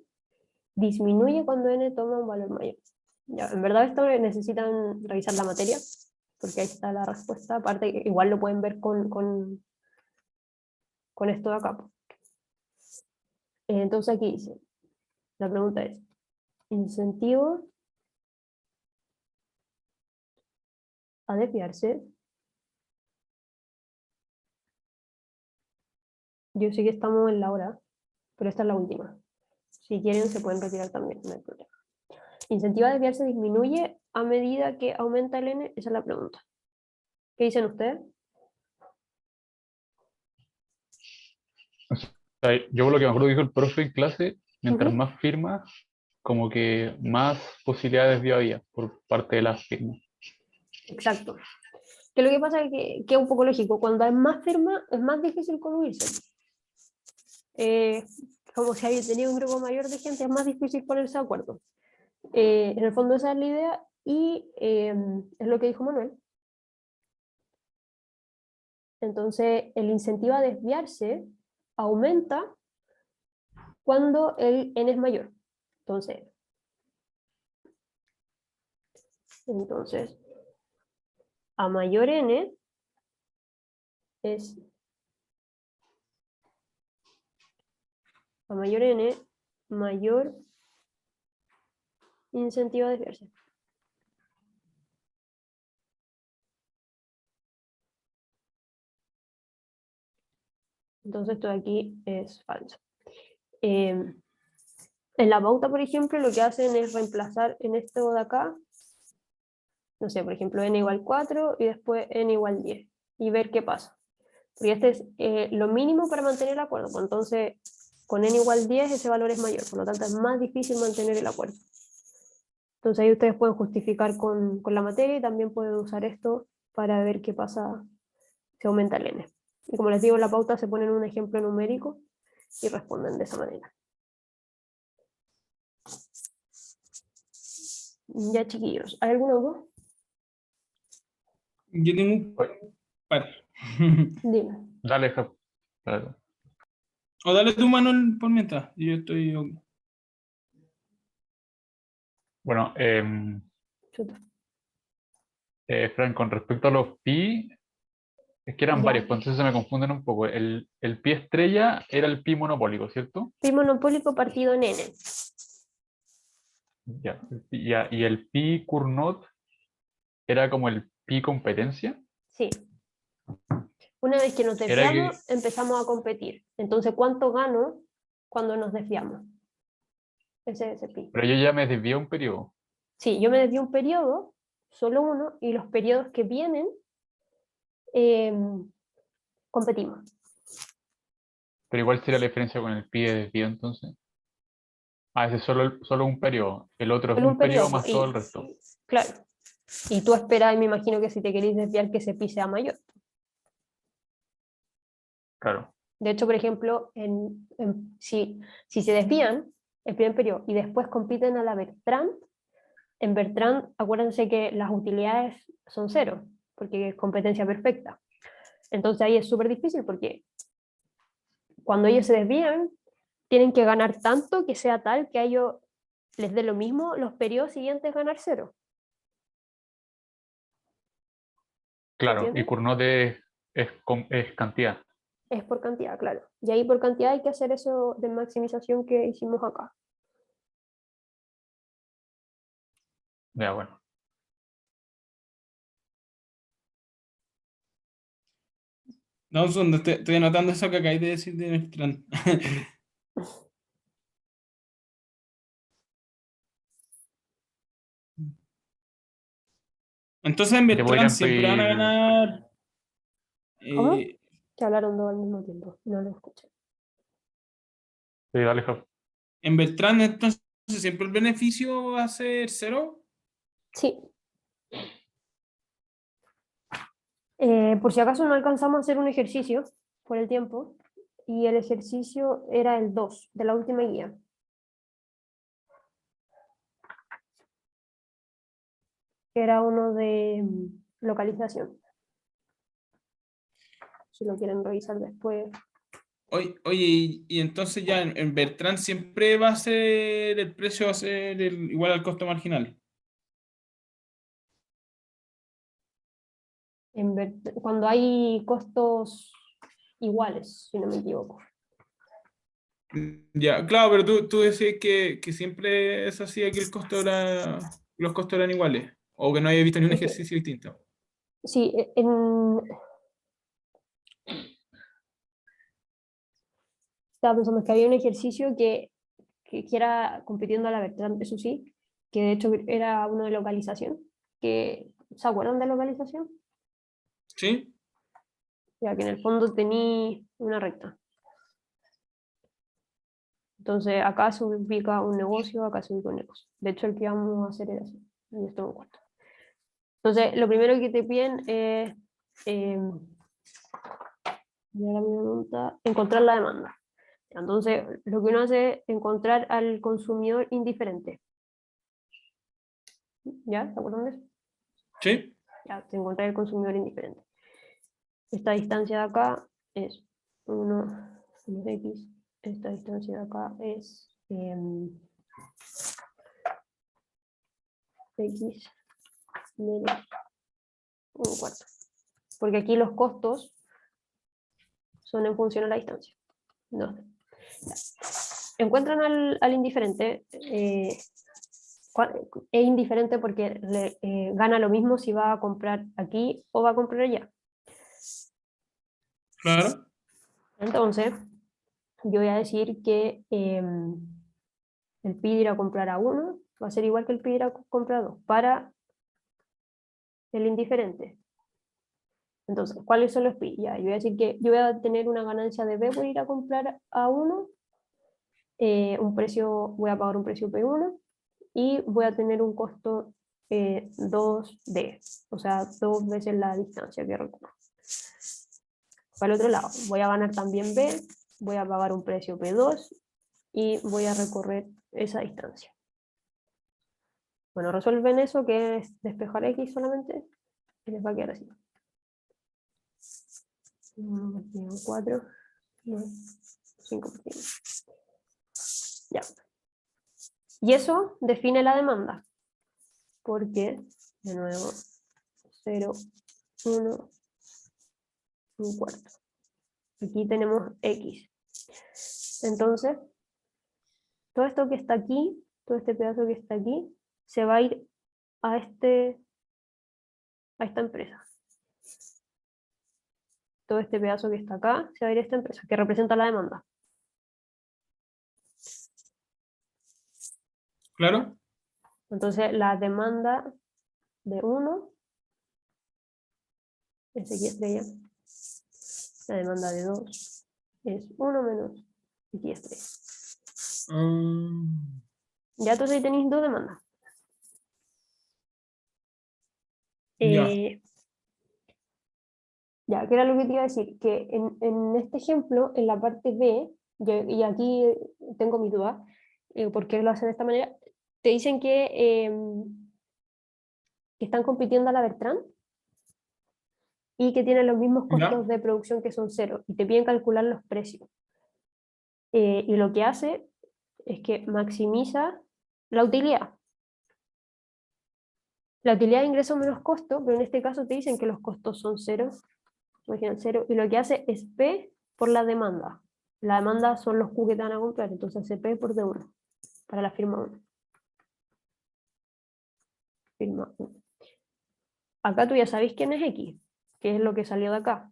disminuye cuando n toma un valor mayor. Ya, en verdad esto necesitan revisar la materia, porque ahí está la respuesta. Aparte, igual lo pueden ver con esto de acá. Entonces aquí dice, la pregunta es, incentivo a desviarse. Yo sé que estamos en la hora, pero esta es la última. Si quieren se pueden retirar también, no hay problema. Incentivo a desviarse disminuye a medida que aumenta el n, esa es la pregunta. ¿Qué dicen ustedes? O sea, yo lo que me acuerdo que dijo el profe en clase, mientras Ujú. más firmas, como que más posibilidades de había por parte de las firmas. Exacto. Que lo que pasa es que es un poco lógico, cuando hay más firma es más difícil coludirse. Como si había tenido un grupo mayor de gente, es más difícil ponerse de acuerdo. En el fondo esa es la idea y es lo que dijo Manuel. Entonces el incentivo a desviarse aumenta cuando el n es mayor. Entonces a mayor n es a mayor n, mayor incentivo a desviarse. Entonces esto de aquí es falso. En la pauta, por ejemplo, lo que hacen es reemplazar en esto de acá, no sé, por ejemplo, n igual 4 y después n igual 10 y ver qué pasa. Porque este es lo mínimo para mantener el acuerdo. Pues entonces, con n igual 10 ese valor es mayor, por lo tanto es más difícil mantener el acuerdo. Entonces ahí ustedes pueden justificar con la materia y también pueden usar esto para ver qué pasa si aumenta el n. Y como les digo, en la pauta se ponen un ejemplo numérico y responden de esa manera. Ya, chiquillos, ¿hay alguna duda? Yo tengo un Oye, par. Dime. dale, Jap. Dale. O dale tu mano por mientras. Yo estoy. Bueno, Chuta. Fran, con respecto a los pi, es que eran Ya. varios, pues entonces se me confunden un poco. El pi estrella era el pi monopólico, ¿cierto? Pi monopólico partido en n. Ya. Y el pi Cournot era como el pi competencia. Sí. Una vez que nos Era desviamos, que, empezamos a competir. Entonces, ¿cuánto gano cuando nos desviamos? Ese es ese pi. pero yo ya me desvié un periodo. Sí, yo me desvío un periodo, solo uno, y los periodos que vienen, eh, competimos. Pero igual sería la diferencia con el pi de desvío entonces. Ah, ese es solo un periodo. El otro es Solo un un periodo periodo. más todo el resto. Claro. Y tú esperas, y me imagino que si te queréis desviar, que ese pi sea mayor. Claro. De hecho, por ejemplo, si se desvían el primer periodo y después compiten a la Bertrand, en Bertrand, acuérdense que las utilidades son cero, porque es competencia perfecta. Entonces ahí es súper difícil porque cuando ellos se desvían, tienen que ganar tanto que sea tal que a ellos les dé lo mismo los periodos siguientes ganar 0. Claro, y ¿Entiendes? Cournot es cantidad. Es por cantidad, claro. Y ahí por cantidad hay que hacer eso de maximización que hicimos acá. Ya, bueno. No, un segundo, estoy anotando eso que acabáis de decir de Bertrand. Entonces en Y te Bertrand podrían siempre van a pedir. ganar. ¿Cómo? eh, Que hablaron dos al mismo tiempo. No lo escuché. Sí, dale, Jaf. en Bertrand, entonces siempre el beneficio va a ser 0. Sí. Por si acaso no alcanzamos a hacer un ejercicio por el tiempo, y el ejercicio era el 2 de la última guía. Que era uno de localización. Si lo quieren revisar después. Oye, y entonces ya en Bertrand siempre va a ser el precio va a ser igual al costo marginal. Cuando hay costos iguales, si no me equivoco. Ya, claro, pero tú decís que siempre es así, que los costos eran iguales, o que no había visto ni un Es que, ejercicio distinto. sí, estaba pensando que había un ejercicio que era compitiendo a la Bertrand, eso sí, que de hecho era uno de localización. ¿Se acuerdan de localización? ¿Sí? Ya que en el fondo tenía una recta. Entonces acá se ubica un negocio, acá se ubica un negocio. De hecho el que vamos a hacer era así. Y esto es un cuarto. Entonces lo primero que te piden es y ahora me pregunta, encontrar la demanda. Entonces lo que uno hace es encontrar al consumidor indiferente. ¿Ya? ¿Se acuerdan de eso? ¿Sí? Ya, te encontrar el consumidor indiferente. Esta distancia de acá es 1 menos x. Esta distancia de acá es x menos un cuarto. Porque aquí los costos son en función a la distancia. Entonces, encuentran al indiferente. Es indiferente porque gana lo mismo si va a comprar aquí o va a comprar allá. Claro. Entonces, yo voy a decir que el PID ir a comprar a 1 va a ser igual que el PID ir a comprar a 2 para el indiferente. Entonces, ¿cuáles son los PID? Ya, yo voy a decir que yo voy a tener una ganancia de B por ir a comprar a 1, voy a pagar un precio P1 y voy a tener un costo 2D, o sea, 2 veces la distancia que recorro. Para el otro lado, voy a ganar también B, voy a pagar un precio P2 y voy a recorrer esa distancia. Bueno, resuelven eso, que es despejar X solamente, y les va a quedar así. 4, 5, ya. Y eso define la demanda, porque, de nuevo, 0, 1, un cuarto. Aquí tenemos X. Entonces, todo esto que está aquí, todo este pedazo que está aquí, se va a ir a esta empresa. Todo este pedazo que está acá se va a ir a esta empresa, que representa la demanda. Claro. Entonces, la demanda de 1 es X estrella. La demanda de 2 es 1 menos X estrella. Ya entonces ahí tenéis dos demandas. Ya. Ya, ¿qué era lo que te iba a decir? Que en este ejemplo, en la parte B, y aquí tengo mi duda, ¿por qué lo hacen de esta manera? Te dicen que están compitiendo a la Bertrand y que tienen los mismos Ya. costos de producción que son 0, y te piden calcular los precios. y lo que hace es que maximiza la utilidad. La utilidad de ingreso menos costo, pero en este caso te dicen que los costos son cero, imagina cero, y lo que hace es P por la demanda. La demanda son los Q que te van a comprar, entonces hace P por D1 para la firma 1. Firma 1. Acá tú ya sabéis quién es X, que es lo que salió de acá.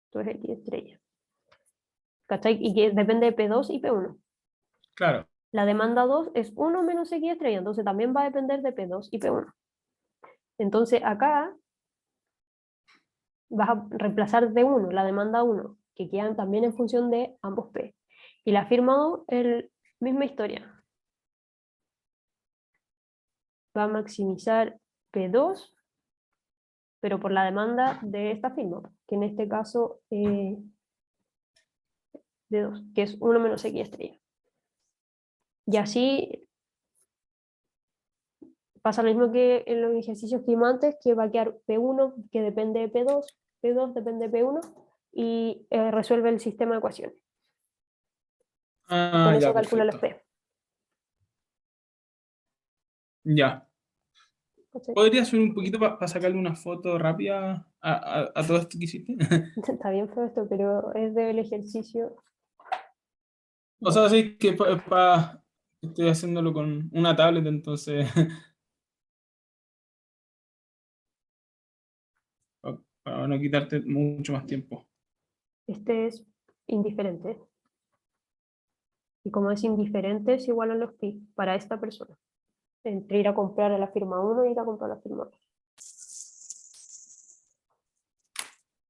Esto es X estrella. ¿Cachai? Y que depende de P2 y P1. Claro. La demanda 2 es 1 menos X estrella, entonces también va a depender de P2 y P1. Entonces acá vas a reemplazar D1, la demanda 1, que quedan también en función de ambos P. Y la firma 2 es misma historia. Va a maximizar P2, pero por la demanda de esta firma, que en este caso D2, que es 1 menos X estrella. Y así pasa lo mismo que en los ejercicios que vimos antes, que va a quedar P1 que depende de P2, P2 depende de P1, y resuelve el sistema de ecuaciones. Ah, Con eso ya, calcula los perfecto. P. Ya. ¿Cachai? ¿Podría subir un poquito para sacarle una foto rápida a todo esto que hiciste? Está bien feo esto, pero es del ejercicio. O sea, sí que estoy haciéndolo con una tablet, entonces, para no quitarte mucho más tiempo. Este es indiferente. Y como es indiferente, es igual a los pi para esta persona. Entre ir a comprar a la firma 1 y ir a comprar a la firma 2.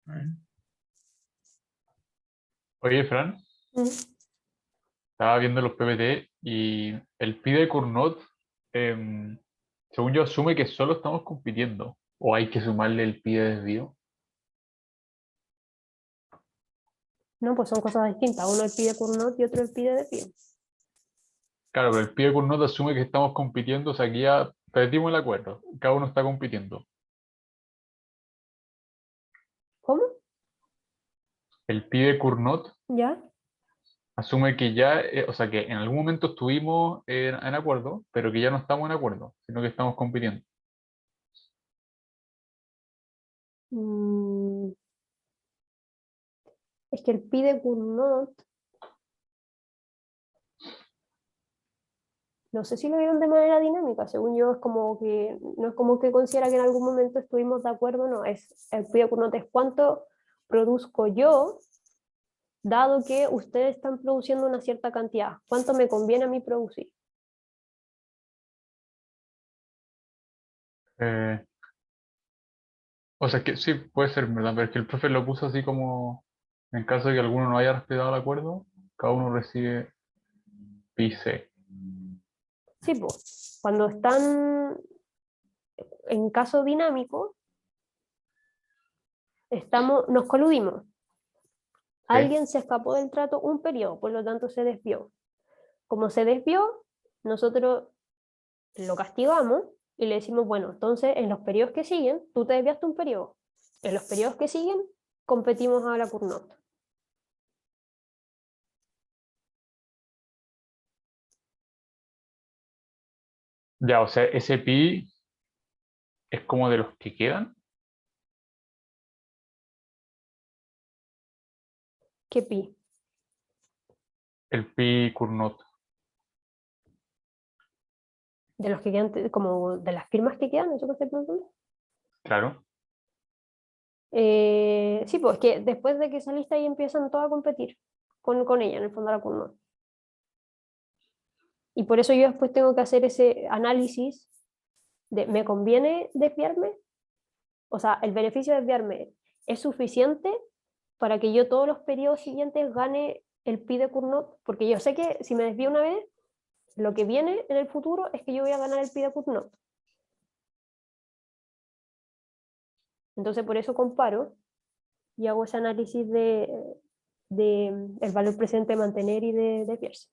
A ver. Oye, Fran, estaba viendo los PPT y el pi de Cournot, según yo, asume que solo estamos compitiendo. ¿O hay que sumarle el pi de desvío? No, pues son cosas distintas. Uno el pi de Cournot y otro el pi de desvío. Claro, pero el pi de Cournot asume que estamos compitiendo, o sea, aquí ya perdimos el acuerdo. Cada uno está compitiendo. ¿Cómo? El pi de Cournot ¿Ya? asume que ya, o sea, que en algún momento estuvimos en acuerdo, pero que ya no estamos en acuerdo, sino que estamos compitiendo. Mm, es que el pi de Cournot, no sé si lo vieron de manera dinámica. Según yo, es como que no es como que considera que en algún momento estuvimos de acuerdo, no. Es el pi de Cournot es cuánto produzco yo, dado que ustedes están produciendo una cierta cantidad. ¿Cuánto me conviene a mí producir? Eh, o sea, que sí, puede ser, ¿verdad? Pero es que el profe lo puso así como, en caso de que alguno no haya respetado el acuerdo, cada uno recibe pi c. Sí, pues, cuando están en caso dinámico, nos coludimos. ¿Sí? Alguien se escapó del trato un periodo, por lo tanto se desvió. Como se desvió, nosotros lo castigamos y le decimos, bueno, entonces en los periodos que siguen, tú te desviaste un periodo. En los periodos que siguen, competimos a la Cournot. Ya, o sea, ese pi es como de los que quedan. ¿Qué pi? El pi Cournot. De los que quedan, como de las firmas que quedan, ¿eso que estoy preguntando? Claro. Sí, pues que después de que saliste ahí empiezan todos a competir con ella, en el fondo la Cournot. Y por eso yo después tengo que hacer ese análisis de, ¿me conviene desviarme? O sea, el beneficio de desviarme es suficiente para que yo todos los periodos siguientes gane el pi de Cournot, porque yo sé que si me desvío una vez, lo que viene en el futuro es que yo voy a ganar el pi de Cournot. Entonces por eso comparo y hago ese análisis de el valor presente de mantener y de desviarse.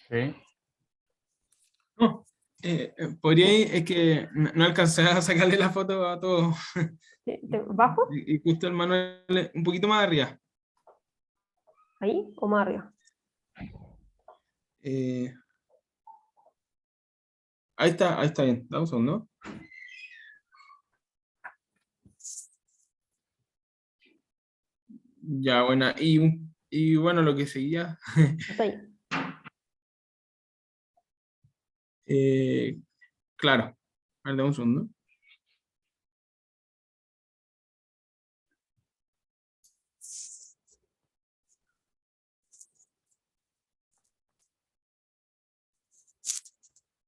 Sí. No, es que no alcancé a sacarle la foto a todos. ¿Bajo? Y justo el Manuel un poquito más arriba. ¿Ahí o más arriba? Eh, ahí está bien. Dame un segundo. Ya, buena. Y bueno, lo que seguía. Hasta ahí. Claro. A ver, dame un segundo.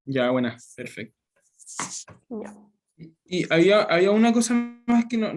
Ya, buena. Perfecto. Ya. Y había una cosa más que no